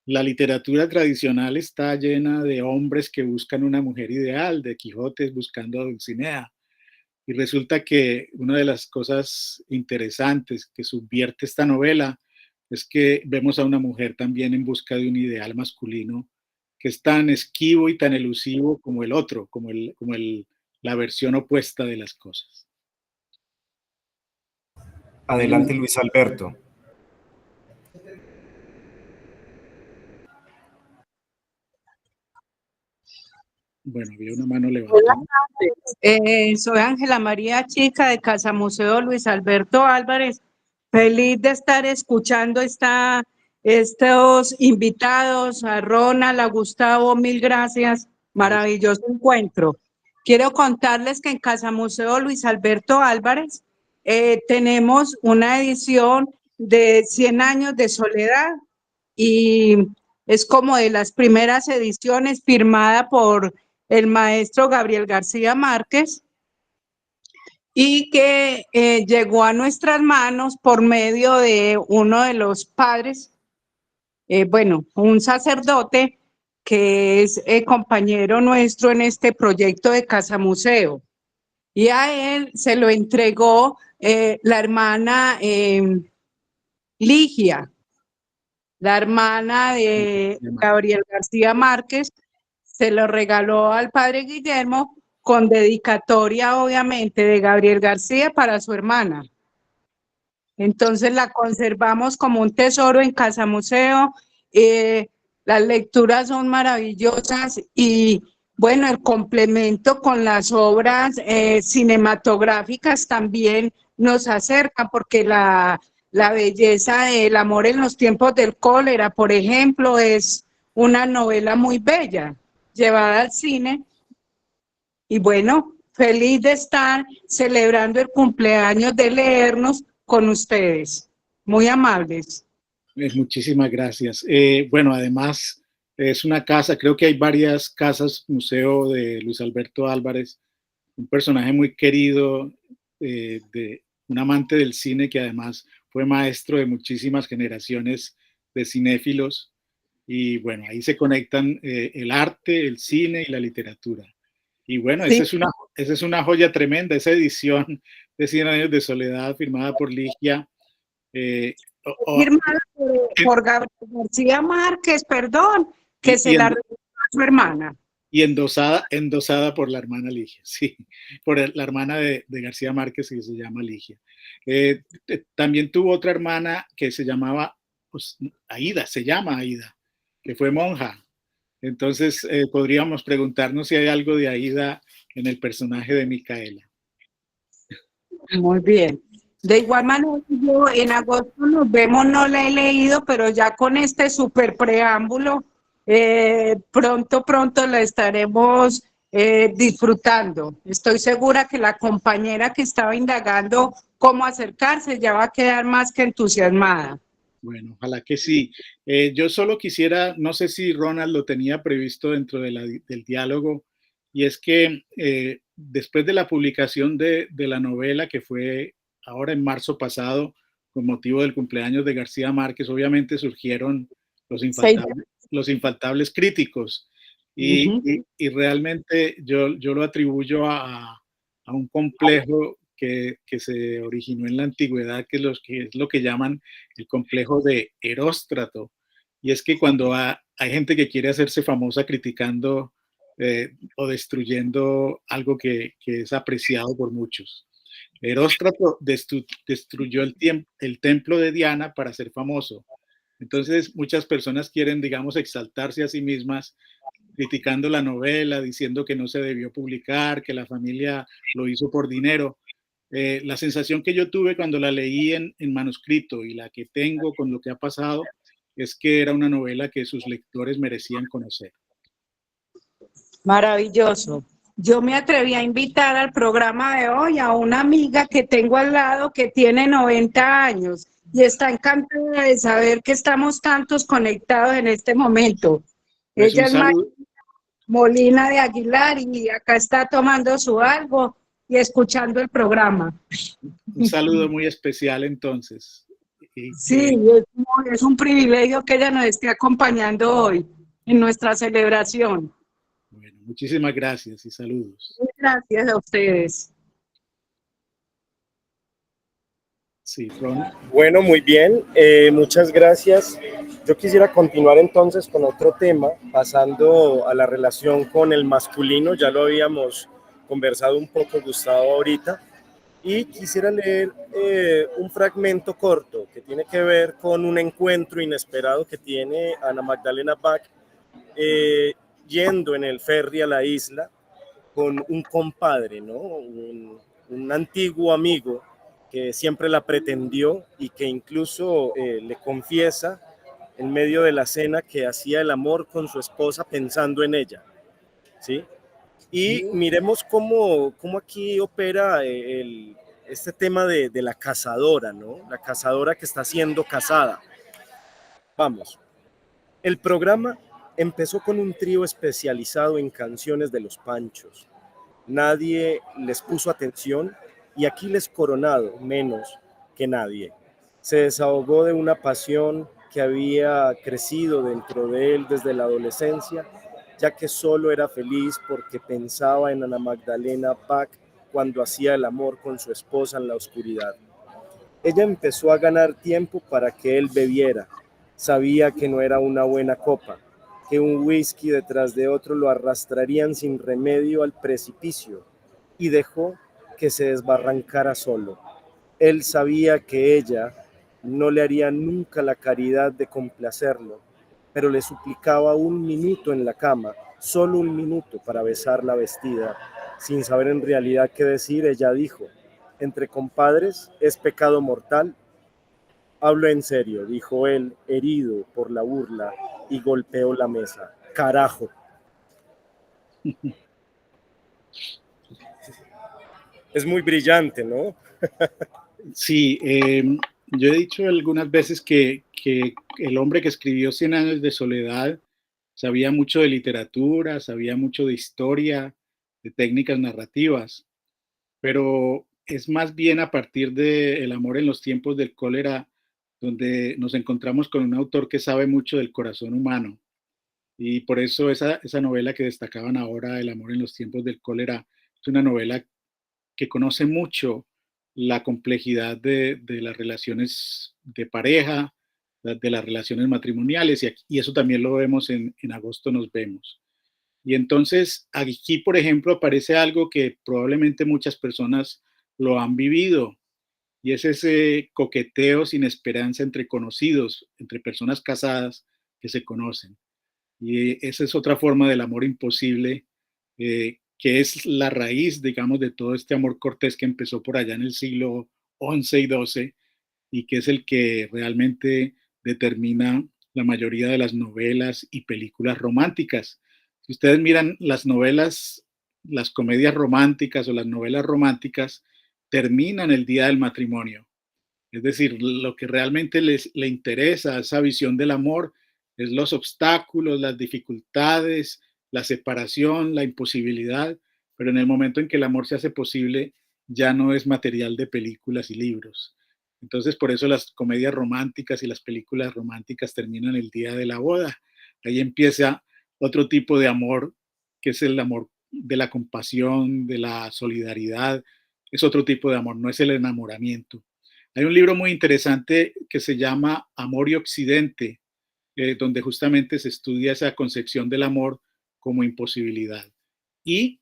la literatura tradicional está llena de hombres que buscan una mujer ideal, de Quijotes buscando a Dulcinea. Y resulta que una de las cosas interesantes que subvierte esta novela es que vemos a una mujer también en busca de un ideal masculino que es tan esquivo y tan elusivo como el otro, como la versión opuesta de las cosas. Adelante, Luis Alberto. Bueno, había una mano levantada. Soy Ángela María Chica de Casa Museo Luis Alberto Álvarez. Feliz de estar escuchando estos invitados, a Ronald, a Gustavo, mil gracias. Maravilloso encuentro. Quiero contarles que en Casa Museo Luis Alberto Álvarez tenemos una edición de 100 años de soledad y es como de las primeras ediciones, firmada por el maestro Gabriel García Márquez, y que llegó a nuestras manos por medio de uno de los padres, bueno, un sacerdote que es compañero nuestro en este proyecto de Casa Museo. Y a él se lo entregó la hermana Ligia, la hermana de Gabriel García Márquez, se lo regaló al padre Guillermo con dedicatoria, obviamente, de Gabriel García para su hermana. Entonces la conservamos como un tesoro en Casa Museo. Las lecturas son maravillosas y bueno, el complemento con las obras cinematográficas también nos acerca porque la belleza del amor en los tiempos del cólera, por ejemplo, es una novela muy bella llevada al cine. Y bueno, feliz de estar celebrando el cumpleaños de Leernos con ustedes. Muy amables. Muchísimas gracias. Bueno, además es una casa, creo que hay varias casas museo de Luis Alberto Álvarez, un personaje muy querido, de un amante del cine que además fue maestro de muchísimas generaciones de cinéfilos. Y bueno, ahí se conectan el arte, el cine y la literatura. Y bueno, Sí. esa es una joya tremenda, esa edición de 100 años de soledad firmada por Ligia. Firmada por Gabriel García Márquez, perdón, que se la regaló a su hermana. Y endosada por la hermana Ligia, sí, por la hermana de García Márquez, que se llama Ligia. También tuvo otra hermana que se llamaba, pues, Aída, se llama Aída, que fue monja. Entonces, podríamos preguntarnos si hay algo de Aída en el personaje de Micaela. Muy bien. De igual manera, yo en agosto nos vemos, no la he leído, pero ya con este súper preámbulo, pronto la estaremos disfrutando. Estoy segura que la compañera que estaba indagando cómo acercarse ya va a quedar más que entusiasmada. Bueno, ojalá que sí. Yo solo quisiera, no sé si Ronald lo tenía previsto dentro del diálogo, y es que después de la publicación de la novela, que fue ahora en marzo pasado, con motivo del cumpleaños de García Márquez, obviamente surgieron los infaltables críticos, y realmente yo lo atribuyo a un complejo que se originó en la antigüedad, que es lo que llaman el complejo de Eróstrato. Y es que cuando hay gente que quiere hacerse famosa criticando o destruyendo algo que es apreciado por muchos. Eróstrato destruyó el templo de Diana para ser famoso. Entonces muchas personas quieren, digamos, exaltarse a sí mismas criticando la novela, diciendo que no se debió publicar, que la familia lo hizo por dinero. La sensación que yo tuve cuando la leí en manuscrito y la que tengo con lo que ha pasado es que era una novela que sus lectores merecían conocer. Maravilloso. Yo me atreví a invitar al programa de hoy a una amiga que tengo al lado que tiene 90 años y está encantada de saber que estamos tantos conectados en este momento. Pues ella es Molina de Aguilar y acá está tomando su algo y escuchando el programa. Un saludo muy especial entonces. Sí, es un privilegio que ella nos esté acompañando hoy en nuestra celebración. Bueno, muchísimas gracias y saludos. Gracias a ustedes. Sí, Ron. Bueno, muy bien, muchas gracias. Yo quisiera continuar entonces con otro tema, pasando a la relación con el masculino. Ya lo habíamos conversado un poco, Gustavo, ahorita, y quisiera leer un fragmento corto que tiene que ver con un encuentro inesperado que tiene Ana Magdalena Bach yendo en el ferry a la isla con un compadre, ¿no? Un antiguo amigo que siempre la pretendió y que incluso le confiesa en medio de la cena que hacía el amor con su esposa pensando en ella, ¿sí? Y miremos cómo aquí opera este tema de la cazadora, ¿no? La cazadora que está siendo cazada. Vamos, el programa empezó con un trío especializado en canciones de los Panchos. Nadie les puso atención y Aquiles coronado menos que nadie. Se desahogó de una pasión que había crecido dentro de él desde la adolescencia, ya que solo era feliz porque pensaba en Ana Magdalena Bach cuando hacía el amor con su esposa en la oscuridad. Ella empezó a ganar tiempo para que él bebiera. Sabía que no era una buena copa, que un whisky detrás de otro lo arrastrarían sin remedio al precipicio, y dejó que se desbarrancara solo. Él sabía que ella no le haría nunca la caridad de complacerlo, pero le suplicaba un minuto en la cama, solo un minuto para besarla vestida. Sin saber en realidad qué decir, ella dijo: entre compadres es pecado mortal. Hablo en serio, dijo él, herido por la burla, y golpeó la mesa. Carajo. Es muy brillante, ¿no? Sí, yo he dicho algunas veces que el hombre que escribió Cien años de soledad sabía mucho de literatura, sabía mucho de historia, de técnicas narrativas, pero es más bien a partir de El amor en los tiempos del cólera donde nos encontramos con un autor que sabe mucho del corazón humano. Y por eso esa novela que destacaban ahora, El amor en los tiempos del cólera, es una novela que conoce mucho la complejidad de las relaciones de pareja, de las relaciones matrimoniales, y eso también lo vemos en Agosto nos vemos. Y entonces aquí, por ejemplo, aparece algo que probablemente muchas personas lo han vivido, y es ese coqueteo sin esperanza entre conocidos, entre personas casadas que se conocen. Y esa es otra forma del amor imposible, que es la raíz, digamos, de todo este amor cortés que empezó por allá en el siglo XI y XII y que es el que realmente determina la mayoría de las novelas y películas románticas. Si ustedes miran las novelas, las comedias románticas o las novelas románticas, terminan el día del matrimonio. Es decir, lo que realmente le interesa a esa visión del amor es los obstáculos, las dificultades, la separación, la imposibilidad, pero en el momento en que el amor se hace posible, ya no es material de películas y libros. Entonces, por eso las comedias románticas y las películas románticas terminan el día de la boda. Ahí empieza otro tipo de amor, que es el amor de la compasión, de la solidaridad. Es otro tipo de amor, no es el enamoramiento. Hay un libro muy interesante que se llama Amor y Occidente, donde justamente se estudia esa concepción del amor como imposibilidad. Y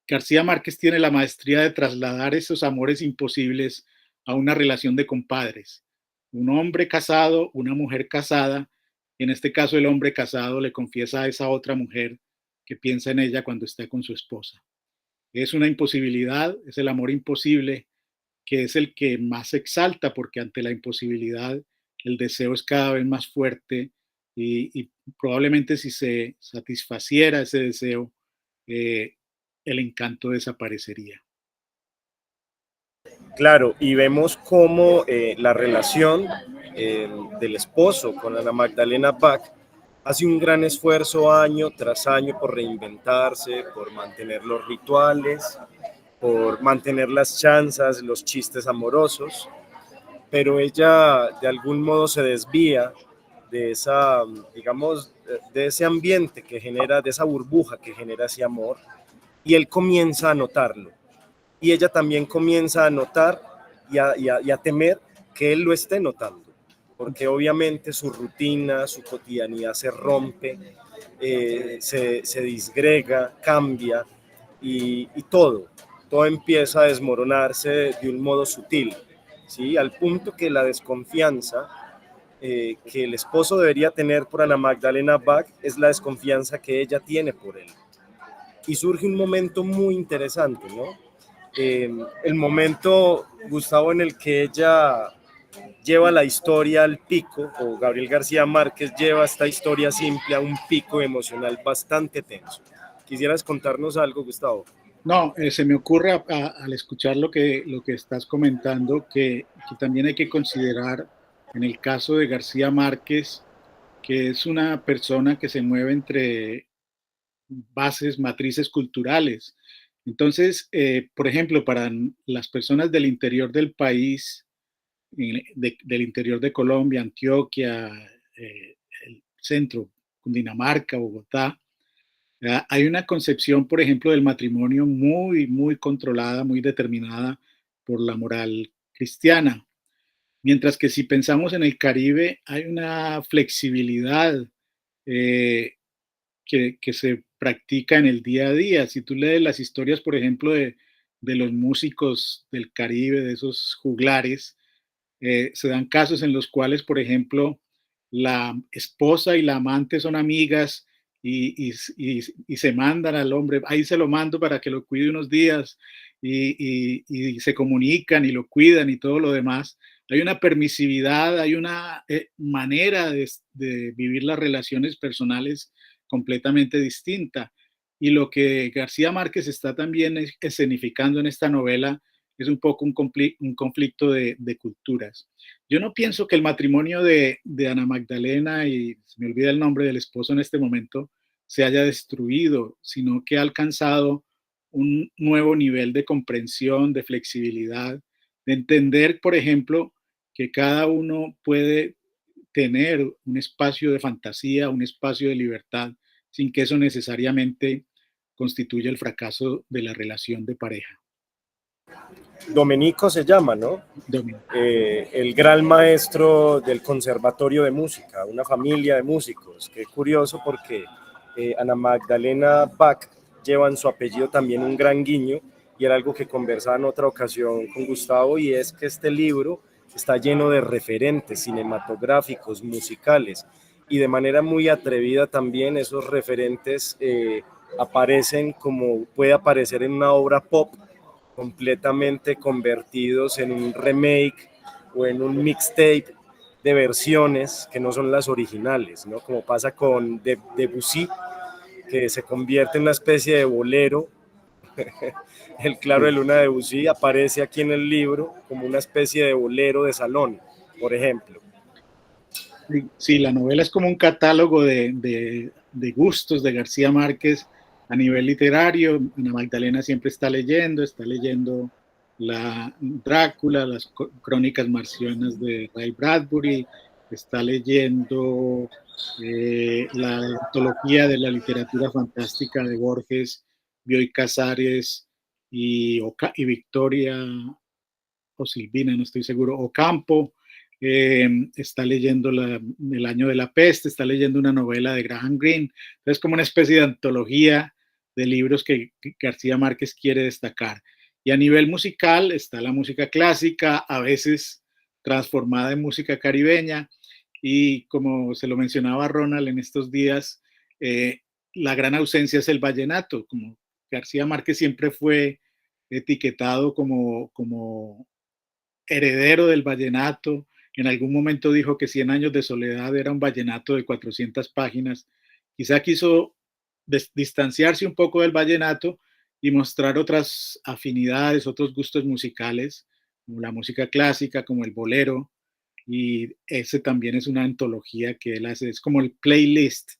García Márquez tiene la maestría de trasladar esos amores imposibles a una relación de compadres. Un hombre casado, una mujer casada. En este caso, el hombre casado le confiesa a esa otra mujer que piensa en ella cuando está con su esposa. Es una imposibilidad, es el amor imposible, que es el que más se exalta, porque ante la imposibilidad el deseo es cada vez más fuerte y probablemente si se satisfaciera ese deseo, el encanto desaparecería. Claro, y vemos cómo la relación del esposo con Ana Magdalena Bach hace un gran esfuerzo año tras año por reinventarse, por mantener los rituales, por mantener las chanzas, los chistes amorosos, pero ella de algún modo se desvía de esa, digamos, de ese ambiente que genera, de esa burbuja que genera ese amor, y él comienza a notarlo. Y ella también comienza a notar y a temer que él lo esté notando, porque obviamente su rutina, su cotidianidad se rompe, se disgrega, cambia y todo empieza a desmoronarse de un modo sutil, ¿sí? Al punto que la desconfianza que el esposo debería tener por Ana Magdalena Bach es la desconfianza que ella tiene por él. Y surge un momento muy interesante, ¿no? El momento, Gustavo, en el que ella lleva la historia al pico, o Gabriel García Márquez lleva esta historia simple a un pico emocional bastante tenso. ¿Quisieras contarnos algo, Gustavo? No, se me ocurre al escuchar lo que estás comentando que también hay que considerar en el caso de García Márquez, que es una persona que se mueve entre bases, matrices culturales. Entonces, por ejemplo, para las personas del interior del país, del interior de Colombia, Antioquia, el centro, Cundinamarca, Bogotá, hay una concepción, por ejemplo, del matrimonio muy, muy controlada, muy determinada por la moral cristiana. Mientras que si pensamos en el Caribe, hay una flexibilidad eh, que se practica en el día a día. Si tú lees las historias, por ejemplo, de los músicos del Caribe, de esos juglares, se dan casos en los cuales, por ejemplo, la esposa y la amante son amigas y se mandan al hombre, ahí se lo mando para que lo cuide unos días y se comunican y lo cuidan y todo lo demás. Hay una permisividad, hay una manera de vivir las relaciones personales completamente distinta. Y lo que García Márquez está también escenificando en esta novela es un poco un conflicto de culturas. Yo no pienso que el matrimonio de Ana Magdalena, y se me olvida el nombre del esposo en este momento, se haya destruido, sino que ha alcanzado un nuevo nivel de comprensión, de flexibilidad, de entender, por ejemplo, que cada uno puede tener un espacio de fantasía, un espacio de libertad, sin que eso necesariamente constituya el fracaso de la relación de pareja. Domenico se llama, ¿no? El gran maestro del Conservatorio de Música, una familia de músicos. Qué curioso porque Ana Magdalena Bach lleva en su apellido también un gran guiño, y era algo que conversaba en otra ocasión con Gustavo, y es que este libro está lleno de referentes cinematográficos, musicales, y de manera muy atrevida también esos referentes aparecen como puede aparecer en una obra pop, completamente convertidos en un remake o en un mixtape de versiones que no son las originales, ¿no? Como pasa con Debussy, que se convierte en una especie de bolero. El Claro de Luna de Debussy aparece aquí en el libro como una especie de bolero de salón, por ejemplo. Sí, la novela es como un catálogo de gustos de García Márquez a nivel literario. Ana Magdalena siempre está leyendo la Drácula, las crónicas marcianas de Ray Bradbury, está leyendo la antología de la literatura fantástica de Borges, Bioy Casares y Victoria o Silvina, no estoy seguro, Ocampo. Está leyendo El año de la peste, está leyendo una novela de Graham Greene. Entonces, como una especie de antología de libros que García Márquez quiere destacar. Y a nivel musical está la música clásica, a veces transformada en música caribeña, y como se lo mencionaba Ronald en estos días, la gran ausencia es el vallenato. Como García Márquez siempre fue etiquetado como heredero del vallenato. En algún momento dijo que 100 años de soledad era un vallenato de 400 páginas. Quizá quiso distanciarse un poco del vallenato y mostrar otras afinidades, otros gustos musicales, como la música clásica, como el bolero, y ese también es una antología que él hace, es como el playlist,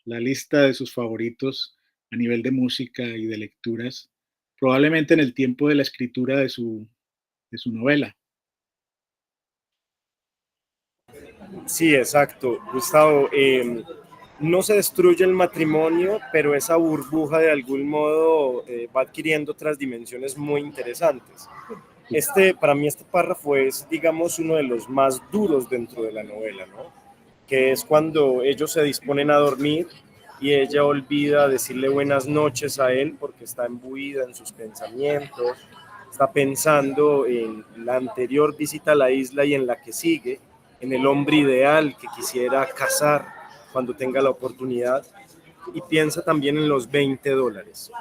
la lista de sus favoritos a nivel de música y de lecturas, probablemente en el tiempo de la escritura de su novela. Sí, exacto, Gustavo. No se destruye el matrimonio, pero esa burbuja de algún modo va adquiriendo otras dimensiones muy interesantes. Para mí este párrafo es, digamos, uno de los más duros dentro de la novela, ¿no? Que es cuando ellos se disponen a dormir y ella olvida decirle buenas noches a él porque está imbuida en sus pensamientos, está pensando en la anterior visita a la isla y en la que sigue, en el hombre ideal que quisiera casar cuando tenga la oportunidad, y piensa también en los $20.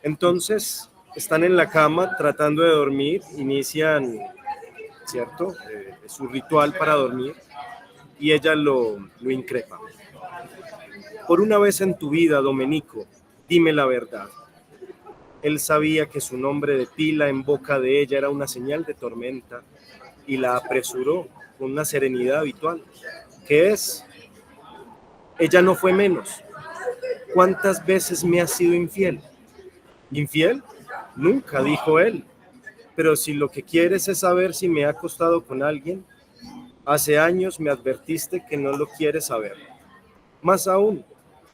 Entonces están en la cama tratando de dormir, inician, ¿cierto?, su ritual para dormir, y ella lo increpa. Por una vez en tu vida, Domenico, dime la verdad. Él sabía que su nombre de pila en boca de ella era una señal de tormenta y la apresuró con una serenidad habitual. ¿Qué es? Ella no fue menos. ¿Cuántas veces me has sido infiel? ¿Infiel? Nunca, dijo él. Pero si lo que quieres es saber si me he acostado con alguien, hace años me advertiste que no lo quieres saber. Más aún,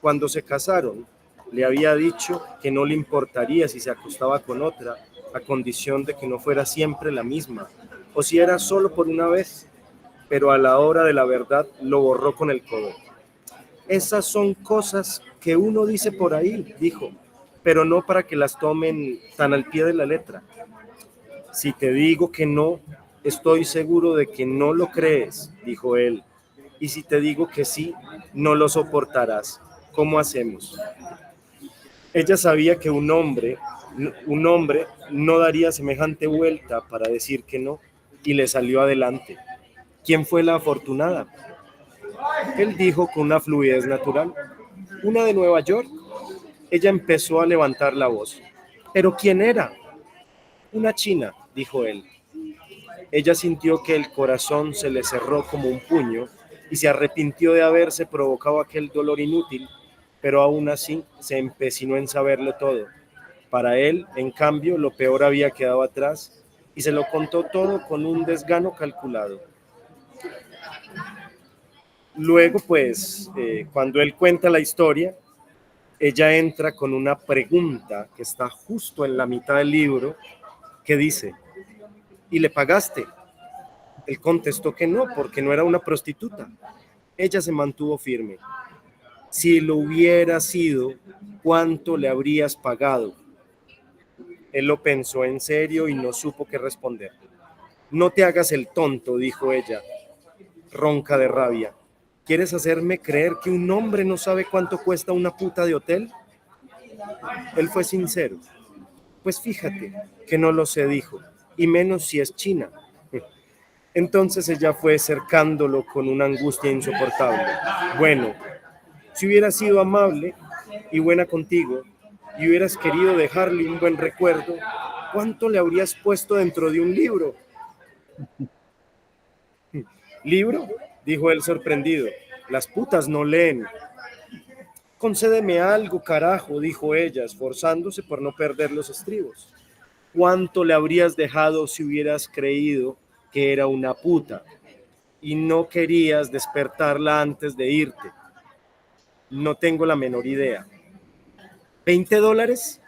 cuando se casaron, le había dicho que no le importaría si se acostaba con otra, a condición de que no fuera siempre la misma, o si era solo por una vez, pero a la hora de la verdad lo borró con el codo. Esas son cosas que uno dice por ahí, dijo, pero no para que las tomen tan al pie de la letra. Si te digo que no, estoy seguro de que no lo crees, dijo él. Y si te digo que sí, no lo soportarás. ¿Cómo hacemos? Ella sabía que un hombre no daría semejante vuelta para decir que no, y le salió adelante. ¿Quién fue la afortunada? Él dijo con una fluidez natural. Una de Nueva York. Ella empezó a levantar la voz. ¿Pero quién era? Una china, dijo él. Ella sintió que el corazón se le cerró como un puño y se arrepintió de haberse provocado aquel dolor inútil, pero aún así se empecinó en saberlo todo. Para él, en cambio, lo peor había quedado atrás y se lo contó todo con un desgano calculado. Luego, pues, cuando él cuenta la historia, ella entra con una pregunta que está justo en la mitad del libro, que dice, ¿y le pagaste? Él contestó que no, porque no era una prostituta. Ella se mantuvo firme. Si lo hubiera sido, ¿cuánto le habrías pagado? Él lo pensó en serio y no supo qué responder. No te hagas el tonto, dijo ella, ronca de rabia. ¿Quieres hacerme creer que un hombre no sabe cuánto cuesta una puta de hotel? Él fue sincero. Pues fíjate que no lo sé, dijo, y menos si es china. Entonces ella fue cercándolo con una angustia insoportable. Bueno, si hubieras sido amable y buena contigo y hubieras querido dejarle un buen recuerdo, ¿cuánto le habrías puesto dentro de un libro? ¿Libro? Dijo él sorprendido. Las putas no leen. Concédeme algo, carajo, dijo ella, esforzándose por no perder los estribos. ¿Cuánto le habrías dejado si hubieras creído que era una puta y no querías despertarla antes de irte? No tengo la menor idea. ¿$20?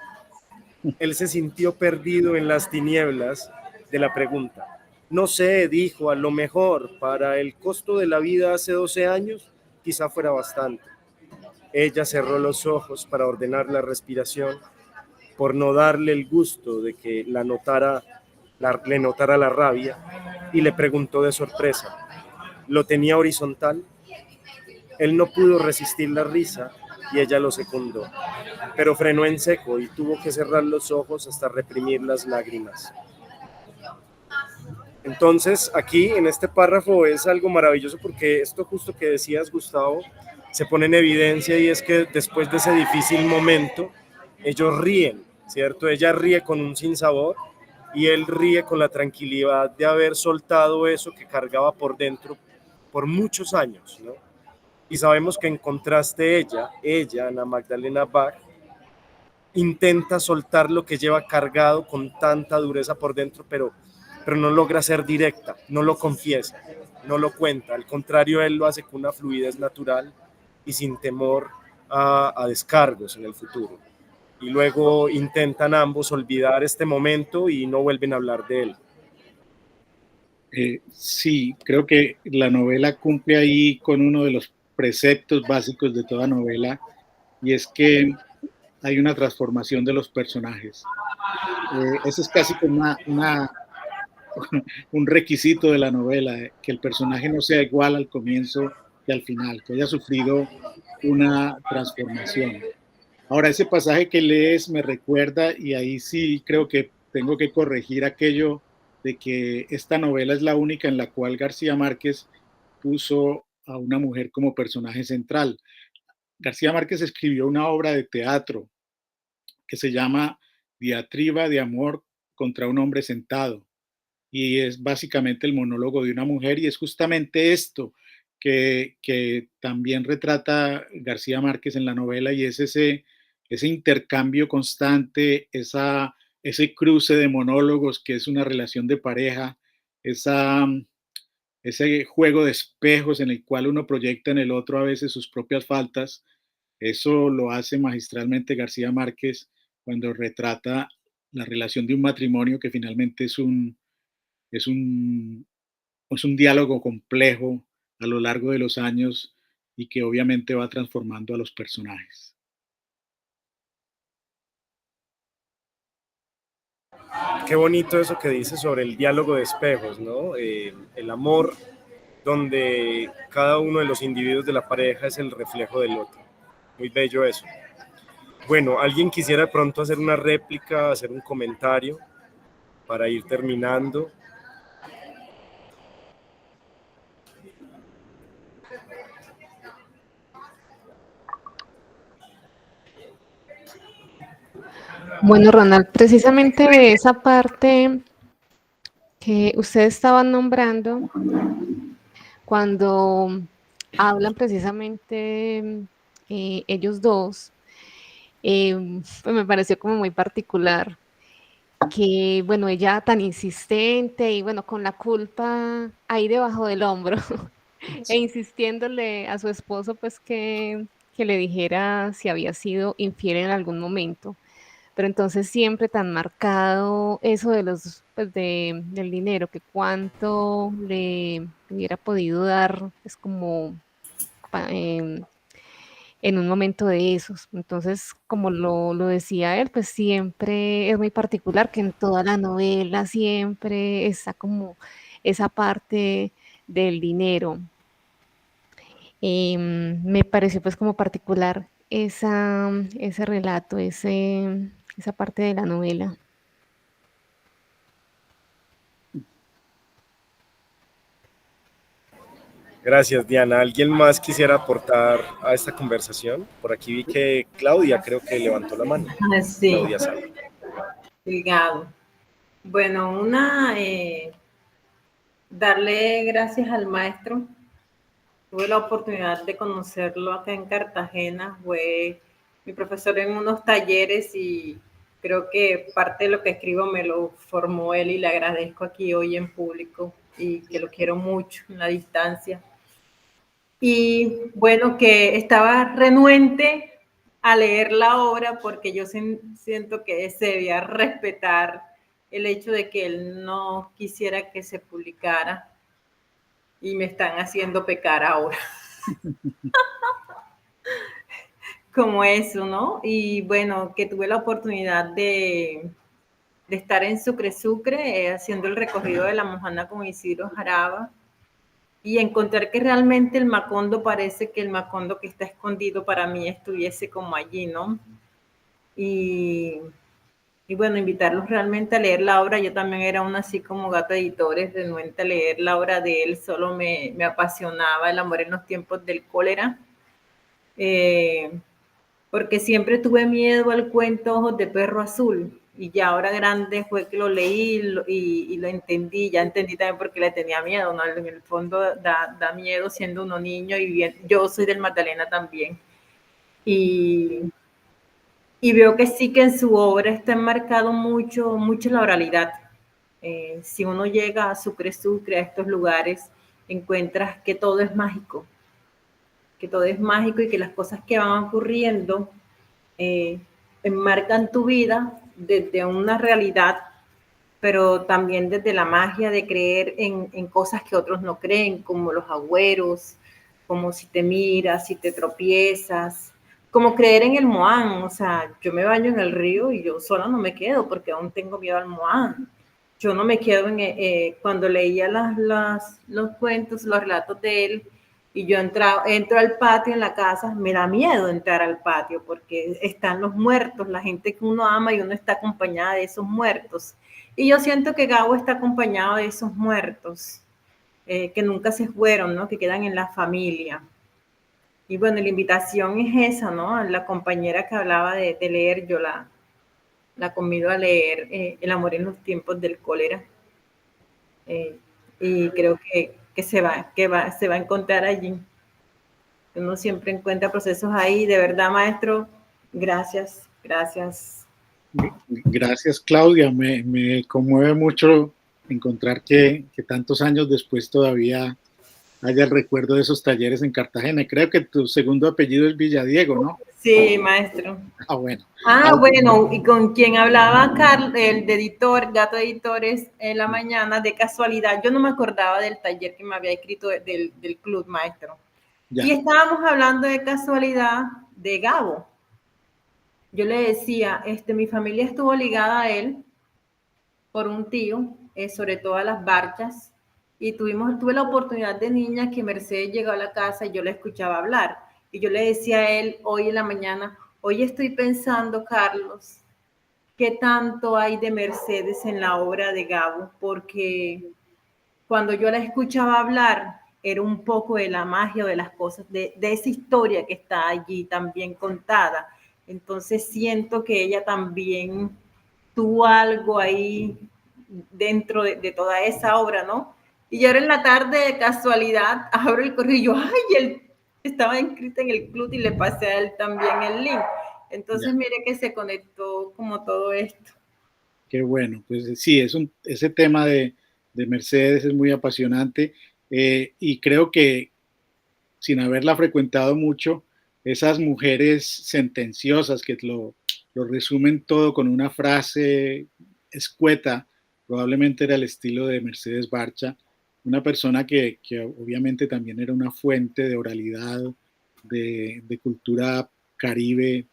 Él se sintió perdido en las tinieblas de la pregunta. No sé, dijo, a lo mejor para el costo de la vida hace 12 años, quizá fuera bastante. Ella cerró los ojos para ordenar la respiración, por no darle el gusto de que le notara la rabia, y le preguntó de sorpresa, ¿lo tenía horizontal? Él no pudo resistir la risa y ella lo secundó, pero frenó en seco y tuvo que cerrar los ojos hasta reprimir las lágrimas. Entonces, aquí en este párrafo es algo maravilloso porque esto justo que decías, Gustavo, se pone en evidencia, y es que después de ese difícil momento, ellos ríen, ¿cierto? Ella ríe con un sinsabor y él ríe con la tranquilidad de haber soltado eso que cargaba por dentro por muchos años, ¿no? Y sabemos que en contraste ella, Ana Magdalena Bach, intenta soltar lo que lleva cargado con tanta dureza por dentro, pero no logra ser directa, no lo confiesa, no lo cuenta. Al contrario, él lo hace con una fluidez natural y sin temor a descargos en el futuro. Y luego intentan ambos olvidar este momento y no vuelven a hablar de él. Sí, creo que la novela cumple ahí con uno de los preceptos básicos de toda novela, y es que hay una transformación de los personajes. Eso es casi como un requisito de la novela, que el personaje no sea igual al comienzo que al final, que haya sufrido una transformación. Ahora, ese pasaje que lees me recuerda, y ahí sí creo que tengo que corregir aquello de que esta novela es la única en la cual García Márquez puso a una mujer como personaje central. García Márquez escribió una obra de teatro que se llama Diatriba de amor contra un hombre sentado, y es básicamente el monólogo de una mujer, y es justamente esto que también retrata García Márquez en la novela, y es ese intercambio constante, esa ese cruce de monólogos que es una relación de pareja, ese juego de espejos en el cual uno proyecta en el otro a veces sus propias faltas. Eso lo hace magistralmente García Márquez cuando retrata la relación de un matrimonio que finalmente es un, es un diálogo complejo a lo largo de los años y que obviamente va transformando a los personajes. Qué bonito eso que dices sobre el diálogo de espejos, ¿no? El amor donde cada uno de los individuos de la pareja es el reflejo del otro. Muy bello eso. Bueno, ¿alguien quisiera de pronto hacer una réplica, hacer un comentario para ir terminando? Bueno, Ronald, precisamente de esa parte que ustedes estaban nombrando, cuando hablan precisamente ellos dos, pues me pareció como muy particular que, bueno, ella tan insistente y bueno, con la culpa ahí debajo del hombro e insistiéndole a su esposo pues que le dijera si había sido infiel en algún momento. Pero entonces siempre tan marcado eso de los, pues del dinero, que cuánto le hubiera podido dar, es como en un momento de esos. Entonces, como lo decía él, pues siempre es muy particular que en toda la novela siempre está como esa parte del dinero. Me pareció pues como particular ese relato, esa parte de la novela. Gracias, Diana. ¿Alguien más quisiera aportar a esta conversación? Por aquí vi que Claudia creo que levantó la mano. Sí. Claudia Sala. Obrigado. Bueno, darle gracias al maestro. Tuve la oportunidad de conocerlo acá en Cartagena. Fue mi profesor en unos talleres y creo que parte de lo que escribo me lo formó él y le agradezco aquí hoy en público y que lo quiero mucho en la distancia. Y bueno, que estaba renuente a leer la obra porque yo siento que se debía respetar el hecho de que él no quisiera que se publicara y me están haciendo pecar ahora. Como eso, ¿no? Y bueno, que tuve la oportunidad de estar en Sucre, haciendo el recorrido de la Mojana con Isidro Jaraba y encontrar que realmente el Macondo parece que el Macondo que está escondido para mí estuviese como allí, ¿no? Y bueno, invitarlos realmente a leer la obra. Yo también era una así como gata de editores, renuente a leer la obra de él, solo me apasionaba El amor en los tiempos del cólera. Porque siempre tuve miedo al cuento Ojos de perro azul y ya ahora grande fue que lo leí y lo entendí, ya entendí también por qué le tenía miedo, ¿no? En el fondo da miedo siendo uno niño y bien, yo soy del Magdalena también y veo que sí que en su obra está enmarcado mucho la oralidad. Si uno llega a Sucre, a estos lugares, encuentras que todo es mágico, y que las cosas que van ocurriendo enmarcan tu vida desde una realidad, pero también desde la magia de creer en cosas que otros no creen, como los agüeros, como si te miras, si te tropiezas, como creer en el Moán. O sea, yo me baño en el río y yo sola no me quedo porque aún tengo miedo al Moán. Yo no me quedo cuando leía los cuentos, los relatos de él, y yo entro al patio en la casa, me da miedo entrar al patio porque están los muertos, la gente que uno ama y uno está acompañada de esos muertos. Y yo siento que Gabo está acompañado de esos muertos, que nunca se fueron, ¿no? Que quedan en la familia. Y bueno, la invitación es esa, ¿no? La compañera que hablaba de leer, yo la convido a leer El amor en los tiempos del cólera. Y creo que se va a encontrar allí. Uno siempre encuentra procesos ahí. De verdad, maestro, gracias Gracias, Claudia. Me conmueve mucho encontrar que tantos años después todavía haya el recuerdo de esos talleres en Cartagena. Creo que tu segundo apellido es Villadiego, ¿no? Sí, maestro. Ah, bueno. Bueno, y con quien hablaba Carl, el de editor, Gato Editores, en la mañana, de casualidad, yo no me acordaba del taller que me había escrito del club, maestro. Ya. Y estábamos hablando de casualidad de Gabo. Yo le decía, mi familia estuvo ligada a él por un tío, sobre todo a las barchas, y tuve la oportunidad de niña que Mercedes llegó a la casa y yo la escuchaba hablar. Y yo le decía a él hoy en la mañana, hoy estoy pensando, Carlos, qué tanto hay de Mercedes en la obra de Gabo, porque cuando yo la escuchaba hablar, era un poco de la magia o de las cosas, de esa historia que está allí también contada. Entonces siento que ella también tuvo algo ahí dentro de toda esa obra, ¿no? Y ahora en la tarde, de casualidad, abro el correo y yo, ¡ay! Él estaba inscrito en el club y le pasé a él también el link. Entonces, mire que se conectó como todo esto. Qué bueno, pues sí, ese tema de Mercedes es muy apasionante y creo que sin haberla frecuentado mucho, esas mujeres sentenciosas que lo resumen todo con una frase escueta, probablemente era el estilo de Mercedes Barcha, una persona que obviamente también era una fuente de oralidad, de cultura caribe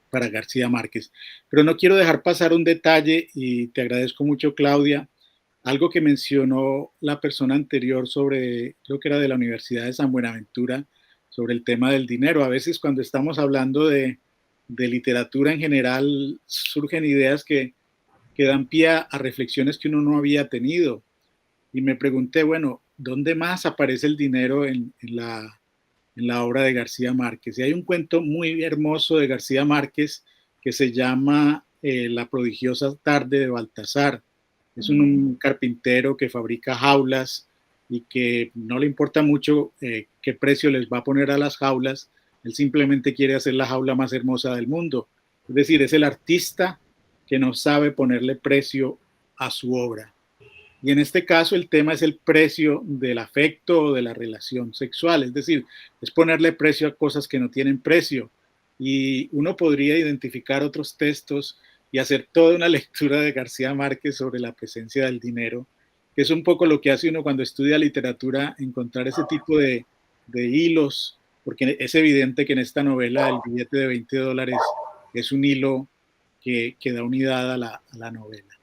para García Márquez. Pero no quiero dejar pasar un detalle y te agradezco mucho, Claudia, algo que mencionó la persona anterior sobre, creo que era de la Universidad de San Buenaventura, sobre el tema del dinero. A veces cuando estamos hablando de literatura en general, surgen ideas que dan pie a reflexiones que uno no había tenido. Y me pregunté, bueno, ¿dónde más aparece el dinero en la obra de García Márquez? Y hay un cuento muy hermoso de García Márquez que se llama La prodigiosa tarde de Baltasar. Es un carpintero que fabrica jaulas y que no le importa mucho qué precio les va a poner a las jaulas. Él simplemente quiere hacer la jaula más hermosa del mundo. Es decir, es el artista que no sabe ponerle precio a su obra. Y en este caso el tema es el precio del afecto o de la relación sexual, es decir, es ponerle precio a cosas que no tienen precio. Y uno podría identificar otros textos y hacer toda una lectura de García Márquez sobre la presencia del dinero, que es un poco lo que hace uno cuando estudia literatura, encontrar ese tipo de hilos, porque es evidente que en esta novela el billete de $20 es un hilo que da unidad a la novela.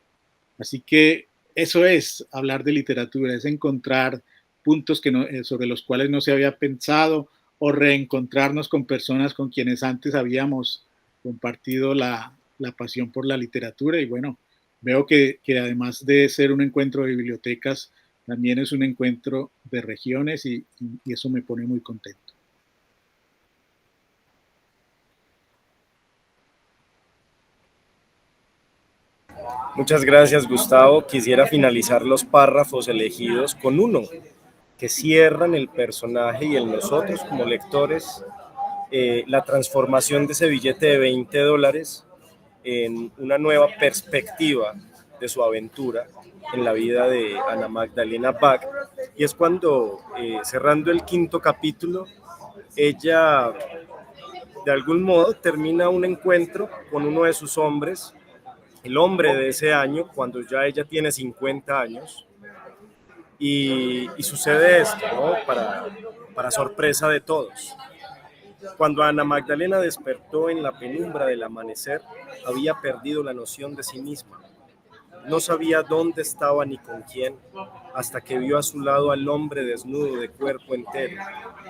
Así que eso es hablar de literatura, es encontrar puntos sobre los cuales no se había pensado o reencontrarnos con personas con quienes antes habíamos compartido la pasión por la literatura. Y bueno, veo que además de ser un encuentro de bibliotecas, también es un encuentro de regiones y eso me pone muy contento. Muchas gracias, Gustavo. Quisiera finalizar los párrafos elegidos con uno que cierran el personaje y el nosotros como lectores, la transformación de ese billete de $20 en una nueva perspectiva de su aventura en la vida de Ana Magdalena Bach. Y es cuando, cerrando el 5º capítulo, ella de algún modo termina un encuentro con uno de sus hombres, el hombre de ese año, cuando ya ella tiene 50 años, y sucede esto, ¿no? Para sorpresa de todos. Cuando Ana Magdalena despertó en la penumbra del amanecer, había perdido la noción de sí misma. No sabía dónde estaba ni con quién, hasta que vio a su lado al hombre desnudo de cuerpo entero,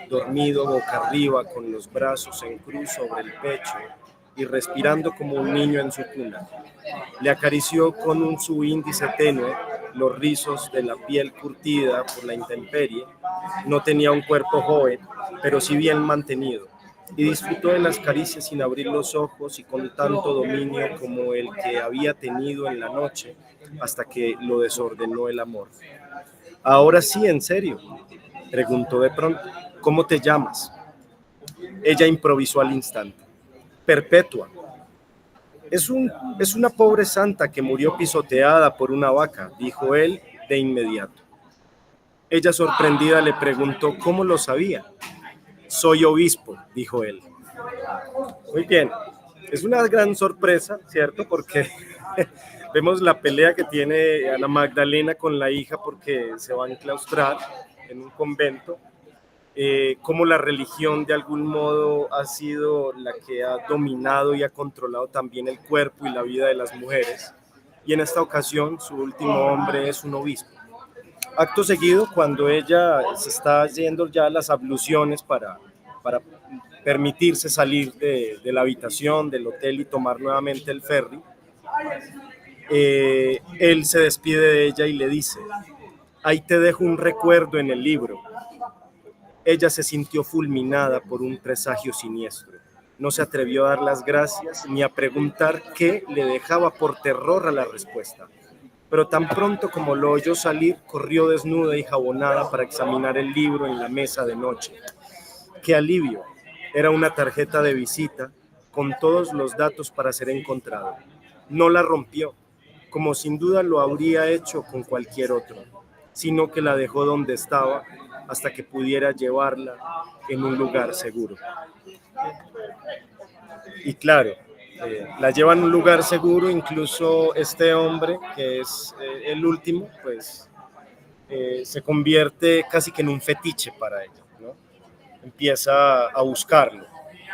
dormido boca arriba con los brazos en cruz sobre el pecho y respirando como un niño en su cuna. Le acarició con un subíndice tenue los rizos de la piel curtida por la intemperie. No tenía un cuerpo joven, pero sí bien mantenido, y disfrutó de las caricias sin abrir los ojos y con tanto dominio como el que había tenido en la noche, hasta que lo desordenó el amor. Ahora sí, en serio, preguntó de pronto, ¿cómo te llamas? Ella improvisó al instante. Perpetua. Es una pobre santa que murió pisoteada por una vaca, dijo él de inmediato. Ella, sorprendida, le preguntó cómo lo sabía. Soy obispo, dijo él. Muy bien, es una gran sorpresa, ¿cierto? Porque vemos la pelea que tiene Ana Magdalena con la hija porque se va a enclaustrar en un convento. Cómo la religión de algún modo ha sido la que ha dominado y ha controlado también el cuerpo y la vida de las mujeres. Y en esta ocasión su último hombre es un obispo. Acto seguido, cuando ella se está yendo ya a las abluciones para permitirse salir de la habitación, del hotel y tomar nuevamente el ferry, él se despide de ella y le dice: ahí te dejo un recuerdo en el libro. Ella se sintió fulminada por un presagio siniestro. No se atrevió a dar las gracias ni a preguntar qué le dejaba por terror a la respuesta. Pero tan pronto como lo oyó salir, corrió desnuda y jabonada para examinar el libro en la mesa de noche. ¡Qué alivio! Era una tarjeta de visita con todos los datos para ser encontrado. No la rompió, como sin duda lo habría hecho con cualquier otro, sino que la dejó donde estaba hasta que pudiera llevarla en un lugar seguro. Y claro, la lleva en un lugar seguro, incluso este hombre, que es el último, pues se convierte casi que en un fetiche para ella, ¿no? Empieza a buscarlo.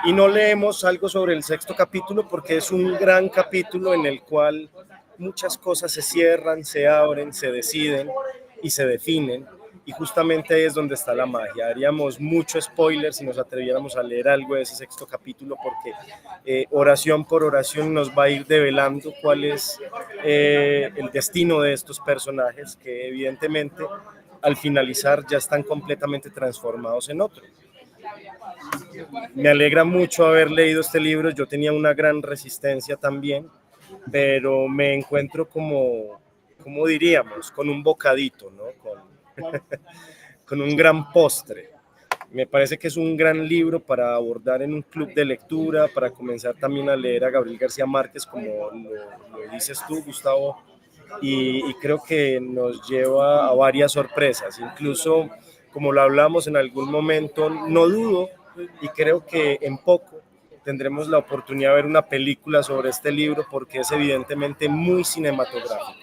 Y no leemos algo sobre el sexto capítulo porque es un gran capítulo en el cual muchas cosas se cierran, se abren, se deciden y se definen. Y justamente ahí es donde está la magia. Haríamos mucho spoiler si nos atreviéramos a leer algo de ese sexto capítulo porque oración por oración nos va a ir develando cuál es el destino de estos personajes que evidentemente al finalizar ya están completamente transformados en otro. Me alegra mucho haber leído este libro. Yo tenía una gran resistencia también, pero me encuentro como diríamos, con un bocadito, ¿no? Con un gran postre. Me parece que es un gran libro para abordar en un club de lectura, para comenzar también a leer a Gabriel García Márquez, como lo dices tú, Gustavo, y creo que nos lleva a varias sorpresas. Incluso, como lo hablamos en algún momento, no dudo y creo que en poco tendremos la oportunidad de ver una película sobre este libro porque es evidentemente muy cinematográfico.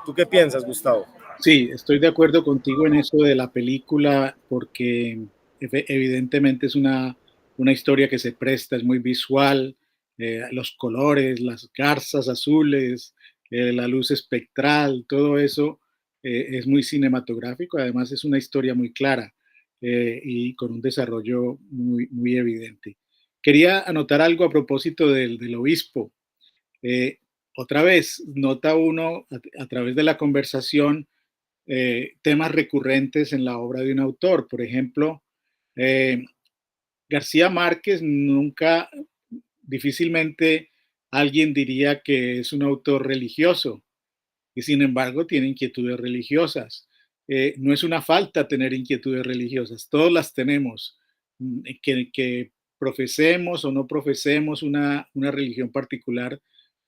¿Tú qué piensas, Gustavo? Sí, estoy de acuerdo contigo en eso de la película porque evidentemente es una historia que se presta, es muy visual, los colores, las garzas azules, la luz espectral, todo eso es muy cinematográfico, además es una historia muy clara y con un desarrollo muy, muy evidente. Quería anotar algo a propósito del obispo. Otra vez, nota uno a través de la conversación temas recurrentes en la obra de un autor. Por ejemplo, García Márquez difícilmente alguien diría que es un autor religioso y sin embargo tiene inquietudes religiosas. No es una falta tener inquietudes religiosas, todos las tenemos, que profesemos o no profesemos una religión particular,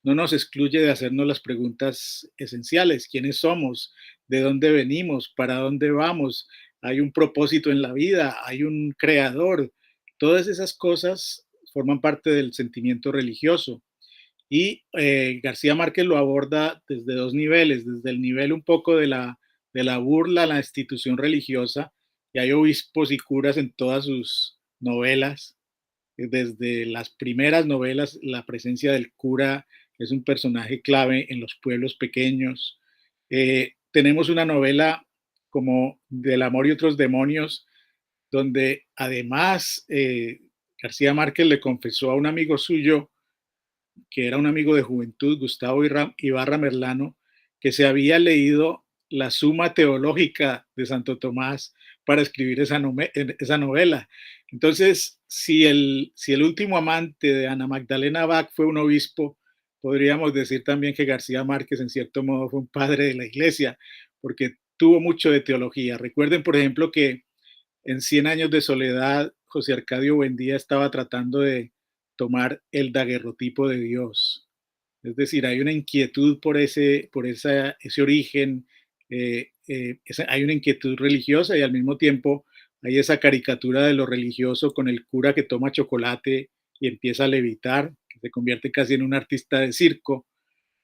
no nos excluye de hacernos las preguntas esenciales: ¿quiénes somos? ¿De dónde venimos? ¿Para dónde vamos? ¿Hay un propósito en la vida? ¿Hay un creador? Todas esas cosas forman parte del sentimiento religioso. Y García Márquez lo aborda desde dos niveles: desde el nivel un poco de la burla a la institución religiosa, y hay obispos y curas en todas sus novelas. Desde las primeras novelas, la presencia del cura es un personaje clave en los pueblos pequeños. Tenemos una novela como Del amor y otros demonios, donde además García Márquez le confesó a un amigo suyo, que era un amigo de juventud, Gustavo Ibarra Merlano, que se había leído la Suma Teológica de Santo Tomás para escribir esa novela. Entonces, si el último amante de Ana Magdalena Bach fue un obispo, podríamos decir también que García Márquez en cierto modo fue un padre de la iglesia, porque tuvo mucho de teología. Recuerden, por ejemplo, que en 100 años de soledad, José Arcadio Buendía estaba tratando de tomar el daguerrotipo de Dios. Es decir, hay una inquietud por ese origen, hay una inquietud religiosa y al mismo tiempo hay esa caricatura de lo religioso con el cura que toma chocolate y empieza a levitar, que se convierte casi en un artista de circo,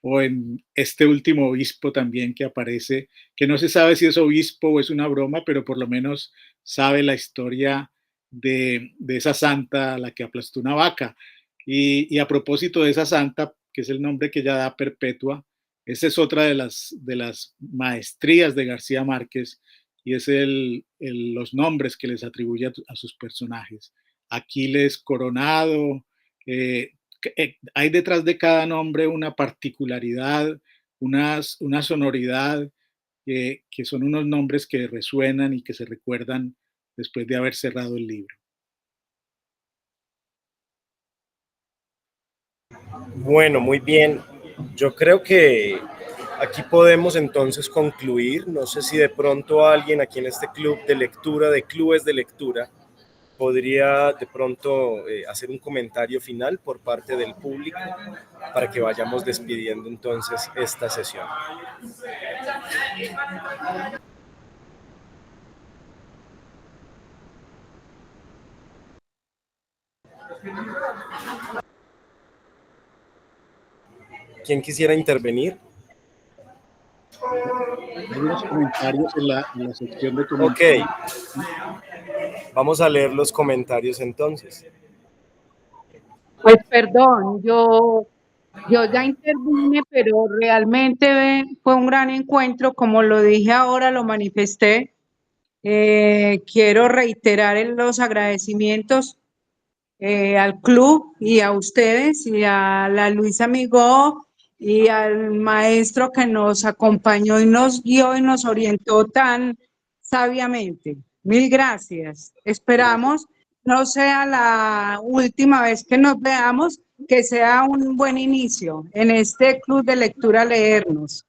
o en este último obispo también que aparece, que no se sabe si es obispo o es una broma, pero por lo menos sabe la historia de esa santa a la que aplastó una vaca. Y a propósito de esa santa, que es el nombre que ella da, Perpetua, esa es otra de las maestrías de García Márquez, y es los nombres que les atribuye a sus personajes. Aquiles Coronado, hay detrás de cada nombre una particularidad, una sonoridad, que son unos nombres que resuenan y que se recuerdan después de haber cerrado el libro. Bueno, muy bien. Yo creo que aquí podemos entonces concluir. No sé si de pronto alguien aquí en este club de lectura, de clubes de lectura, podría de pronto hacer un comentario final por parte del público para que vayamos despidiendo entonces esta sesión. ¿Quién quisiera intervenir? Hay unos comentarios en la sección de comentarios. Ok, vamos a leer los comentarios entonces. Pues perdón, yo ya intervine, pero realmente fue un gran encuentro, como lo dije ahora, lo manifesté. Quiero reiterar los agradecimientos al club y a ustedes y a la Luisa Amigó y al maestro que nos acompañó y nos guió y nos orientó tan sabiamente. Mil gracias. Esperamos no sea la última vez que nos veamos, que sea un buen inicio en este club de lectura Leernos.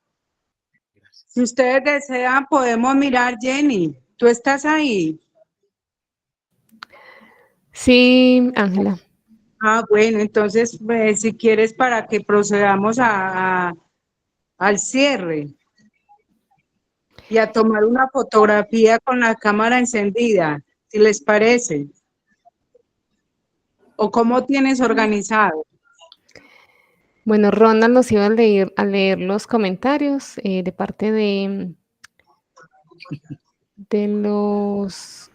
Si ustedes desean, podemos mirar, Jenny. ¿Tú estás ahí? Sí, Ángela. Ah, bueno, entonces, si quieres, para que procedamos al cierre y a tomar una fotografía con la cámara encendida, si les parece. ¿O cómo tienes organizado? Bueno, Ronald nos iba a leer los comentarios de parte de los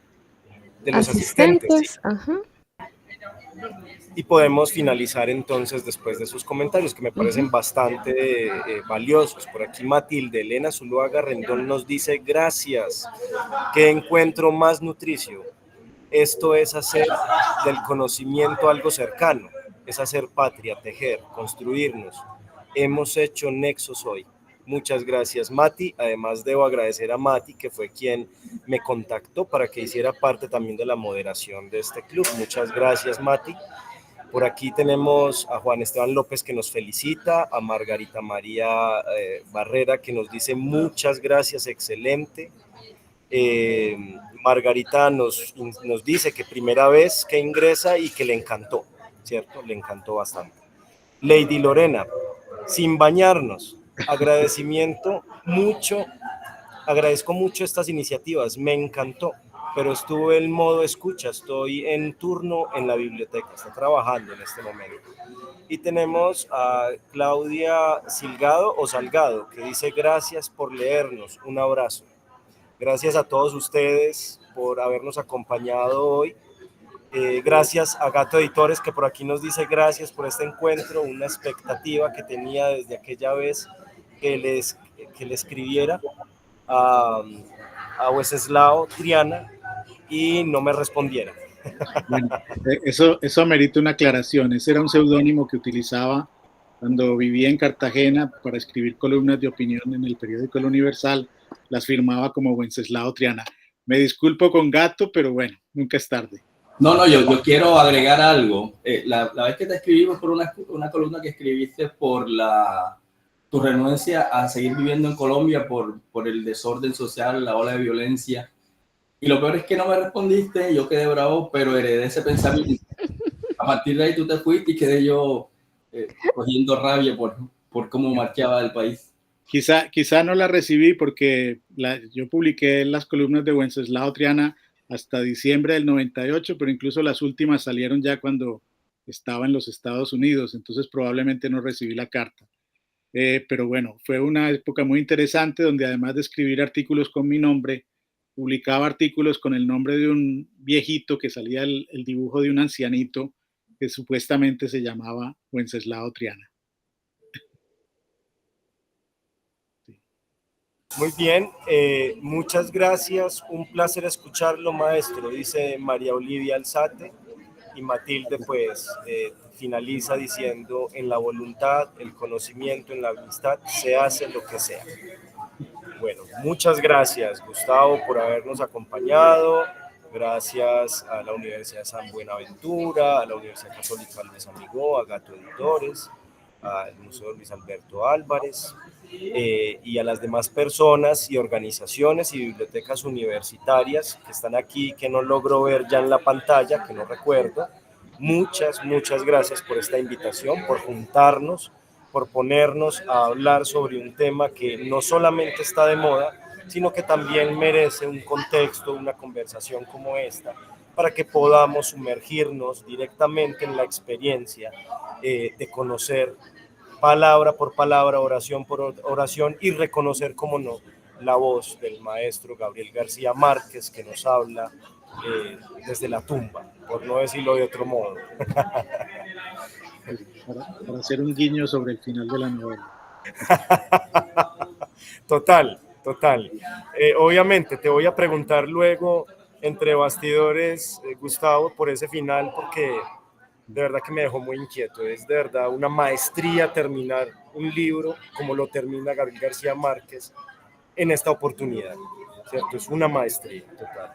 asistentes. Sí. Ajá. Y podemos finalizar entonces después de sus comentarios, que me parecen bastante valiosos. Por aquí Matilde Elena Zuluaga Rendón nos dice: gracias, qué encuentro más nutricio. Esto es hacer del conocimiento algo cercano, es hacer patria, tejer, construirnos. Hemos hecho nexos hoy. Muchas gracias, Mati. Además, debo agradecer a Mati, que fue quien me contactó para que hiciera parte también de la moderación de este club. Muchas gracias, Mati. Por aquí tenemos a Juan Esteban López, que nos felicita, a Margarita María Barrera, que nos dice muchas gracias, excelente. Margarita nos dice que primera vez que ingresa y que le encantó, ¿cierto? Le encantó bastante. Lady Lorena, sin bañarnos, agradecimiento mucho, agradezco mucho estas iniciativas, me encantó, pero estuve en modo escucha, estoy en turno en la biblioteca, está trabajando en este momento. Y tenemos a Claudia Salgado, que dice: gracias por leernos, un abrazo. Gracias a todos ustedes por habernos acompañado hoy. Gracias a Gato Editores, que por aquí nos dice gracias por este encuentro, una expectativa que tenía desde aquella vez que le escribiera a Wenceslao Triana y no me respondiera. Bueno, eso amerita una aclaración. Ese era un seudónimo que utilizaba cuando vivía en Cartagena para escribir columnas de opinión en el periódico El Universal. Las firmaba como Wenceslao Triana. Me disculpo con Gato, pero bueno, nunca es tarde. No, yo quiero agregar algo. La vez que te escribimos por una columna que escribiste por tu renuncia a seguir viviendo en Colombia por el desorden social, la ola de violencia. Y lo peor es que no me respondiste, yo quedé bravo, pero heredé ese pensamiento. a partir de ahí tú te fuiste y quedé yo cogiendo rabia por cómo marchaba el país. Quizá no la recibí porque yo publiqué las columnas de Wenceslao Triana hasta diciembre del 98, pero incluso las últimas salieron ya cuando estaba en los Estados Unidos, entonces probablemente no recibí la carta. Pero bueno, fue una época muy interesante donde además de escribir artículos con mi nombre, publicaba artículos con el nombre de un viejito que salía el dibujo de un ancianito que supuestamente se llamaba Wenceslao Triana. Muy bien, muchas gracias, un placer escucharlo, maestro, dice María Olivia Alzate, y Matilde pues finaliza diciendo: en la voluntad, el conocimiento, en la amistad, se hace lo que sea. Bueno, muchas gracias, Gustavo, por habernos acompañado, gracias a la Universidad de San Buenaventura, a la Universidad Católica Luis Amigó, a Gato Editores, al Museo Luis Alberto Álvarez, y a las demás personas y organizaciones y bibliotecas universitarias que están aquí, que no logro ver ya en la pantalla, que no recuerdo. Muchas gracias por esta invitación, por juntarnos, por ponernos a hablar sobre un tema que no solamente está de moda, sino que también merece un contexto, una conversación como esta, para que podamos sumergirnos directamente en la experiencia de conocer palabra por palabra, oración por oración, y reconocer, como no, la voz del maestro Gabriel García Márquez, que nos habla desde la tumba, por no decirlo de otro modo. Para hacer un guiño sobre el final de la novela. Total. Obviamente te voy a preguntar luego, entre bastidores, Gustavo, por ese final, porque de verdad que me dejó muy inquieto. Es de verdad una maestría terminar un libro como lo termina Gabriel García Márquez en esta oportunidad, ¿cierto? Es una maestría total.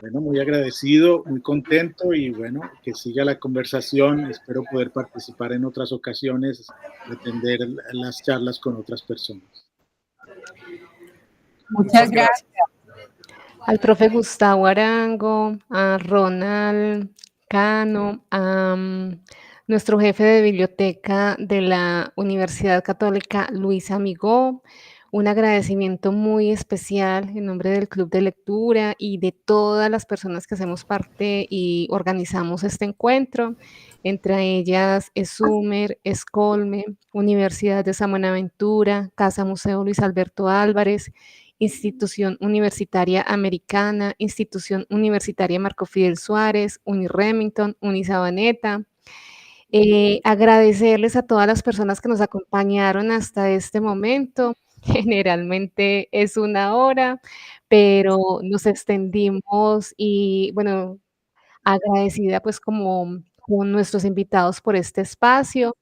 Bueno, muy agradecido, muy contento, y bueno, que siga la conversación. Espero poder participar en otras ocasiones, atender las charlas con otras personas. Muchas gracias. Al profe Gustavo Arango, a Ronald Cano, a nuestro jefe de biblioteca de la Universidad Católica, Luis Amigó, un agradecimiento muy especial en nombre del Club de Lectura y de todas las personas que hacemos parte y organizamos este encuentro, entre ellas ESUMER, ESCOLME, Universidad de San Buenaventura, Casa Museo Luis Alberto Álvarez, Institución Universitaria Americana, Institución Universitaria Marco Fidel Suárez, Uniremington, Unisabaneta. Agradecerles a todas las personas que nos acompañaron hasta este momento. Generalmente es 1 hora, pero nos extendimos y bueno, agradecida pues como con nuestros invitados por este espacio.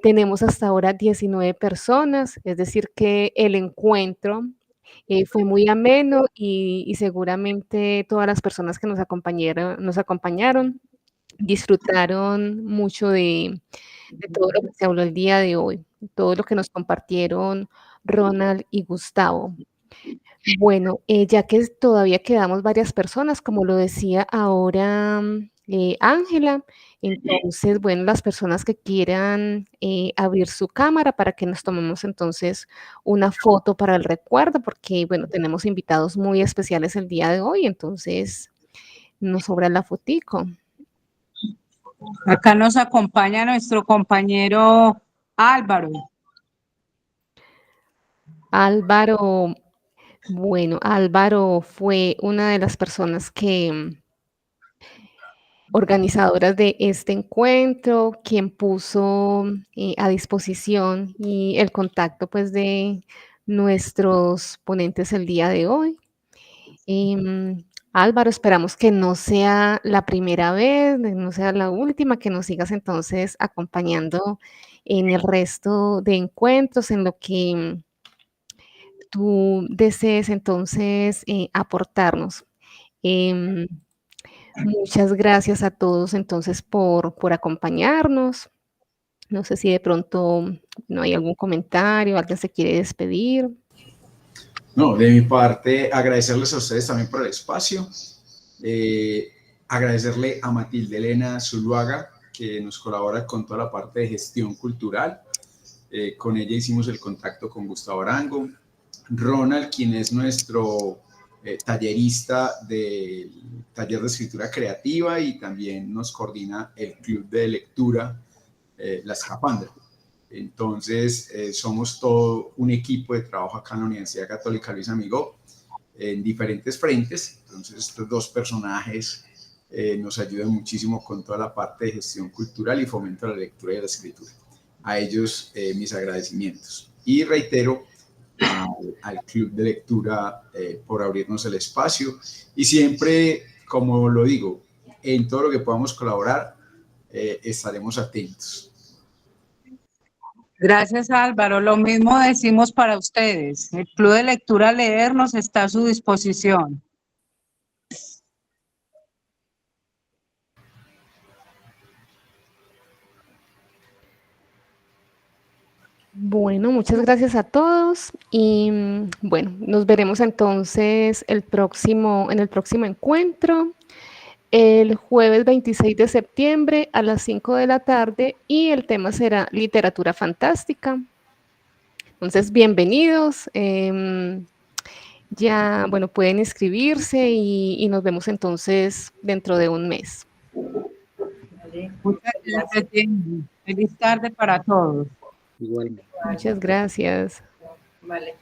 Tenemos hasta ahora 19 personas, es decir que el encuentro fue muy ameno y seguramente todas las personas que nos acompañaron disfrutaron mucho de todo lo que se habló el día de hoy, todo lo que nos compartieron Ronald y Gustavo. Bueno, ya que todavía quedamos varias personas, como lo decía ahora Ángela, entonces, bueno, las personas que quieran abrir su cámara para que nos tomemos entonces una foto para el recuerdo, porque, bueno, tenemos invitados muy especiales el día de hoy, entonces nos sobra la fotico. Acá nos acompaña nuestro compañero Álvaro. Bueno, Álvaro fue una de las personas organizadoras de este encuentro, quien puso a disposición y el contacto pues de nuestros ponentes el día de hoy. Álvaro, esperamos que no sea la primera vez, no sea la última, que nos sigas entonces acompañando en el resto de encuentros, en lo que tú desees entonces aportarnos. Muchas gracias a todos entonces por acompañarnos. No sé si de pronto no hay algún comentario, alguien se quiere despedir. No, de mi parte, agradecerles a ustedes también por el espacio. Agradecerle a Matilde Elena Zuluaga, que nos colabora con toda la parte de gestión cultural. Con ella hicimos el contacto con Gustavo Arango. Ronald, quien es nuestro tallerista del taller de escritura creativa y también nos coordina el club de lectura La Escafandra. Entonces, somos todo un equipo de trabajo acá en la Universidad Católica Luis Amigó, en diferentes frentes. Entonces, estos dos personajes nos ayudan muchísimo con toda la parte de gestión cultural y fomento de la lectura y de la escritura. A ellos mis agradecimientos. Y reitero al Club de Lectura por abrirnos el espacio. Y siempre, como lo digo, en todo lo que podamos colaborar, estaremos atentos. Gracias, Álvaro. Lo mismo decimos para ustedes. El Club de Lectura Leernos está a su disposición. Bueno, muchas gracias a todos y bueno, nos veremos entonces en el próximo encuentro, el jueves 26 de septiembre a las 5 de la tarde y el tema será literatura fantástica. Entonces, bienvenidos. Ya, bueno, pueden inscribirse y nos vemos entonces dentro de un mes. Vale. Muchas gracias. Feliz tarde para todos. Igualmente. Muchas gracias. Vale.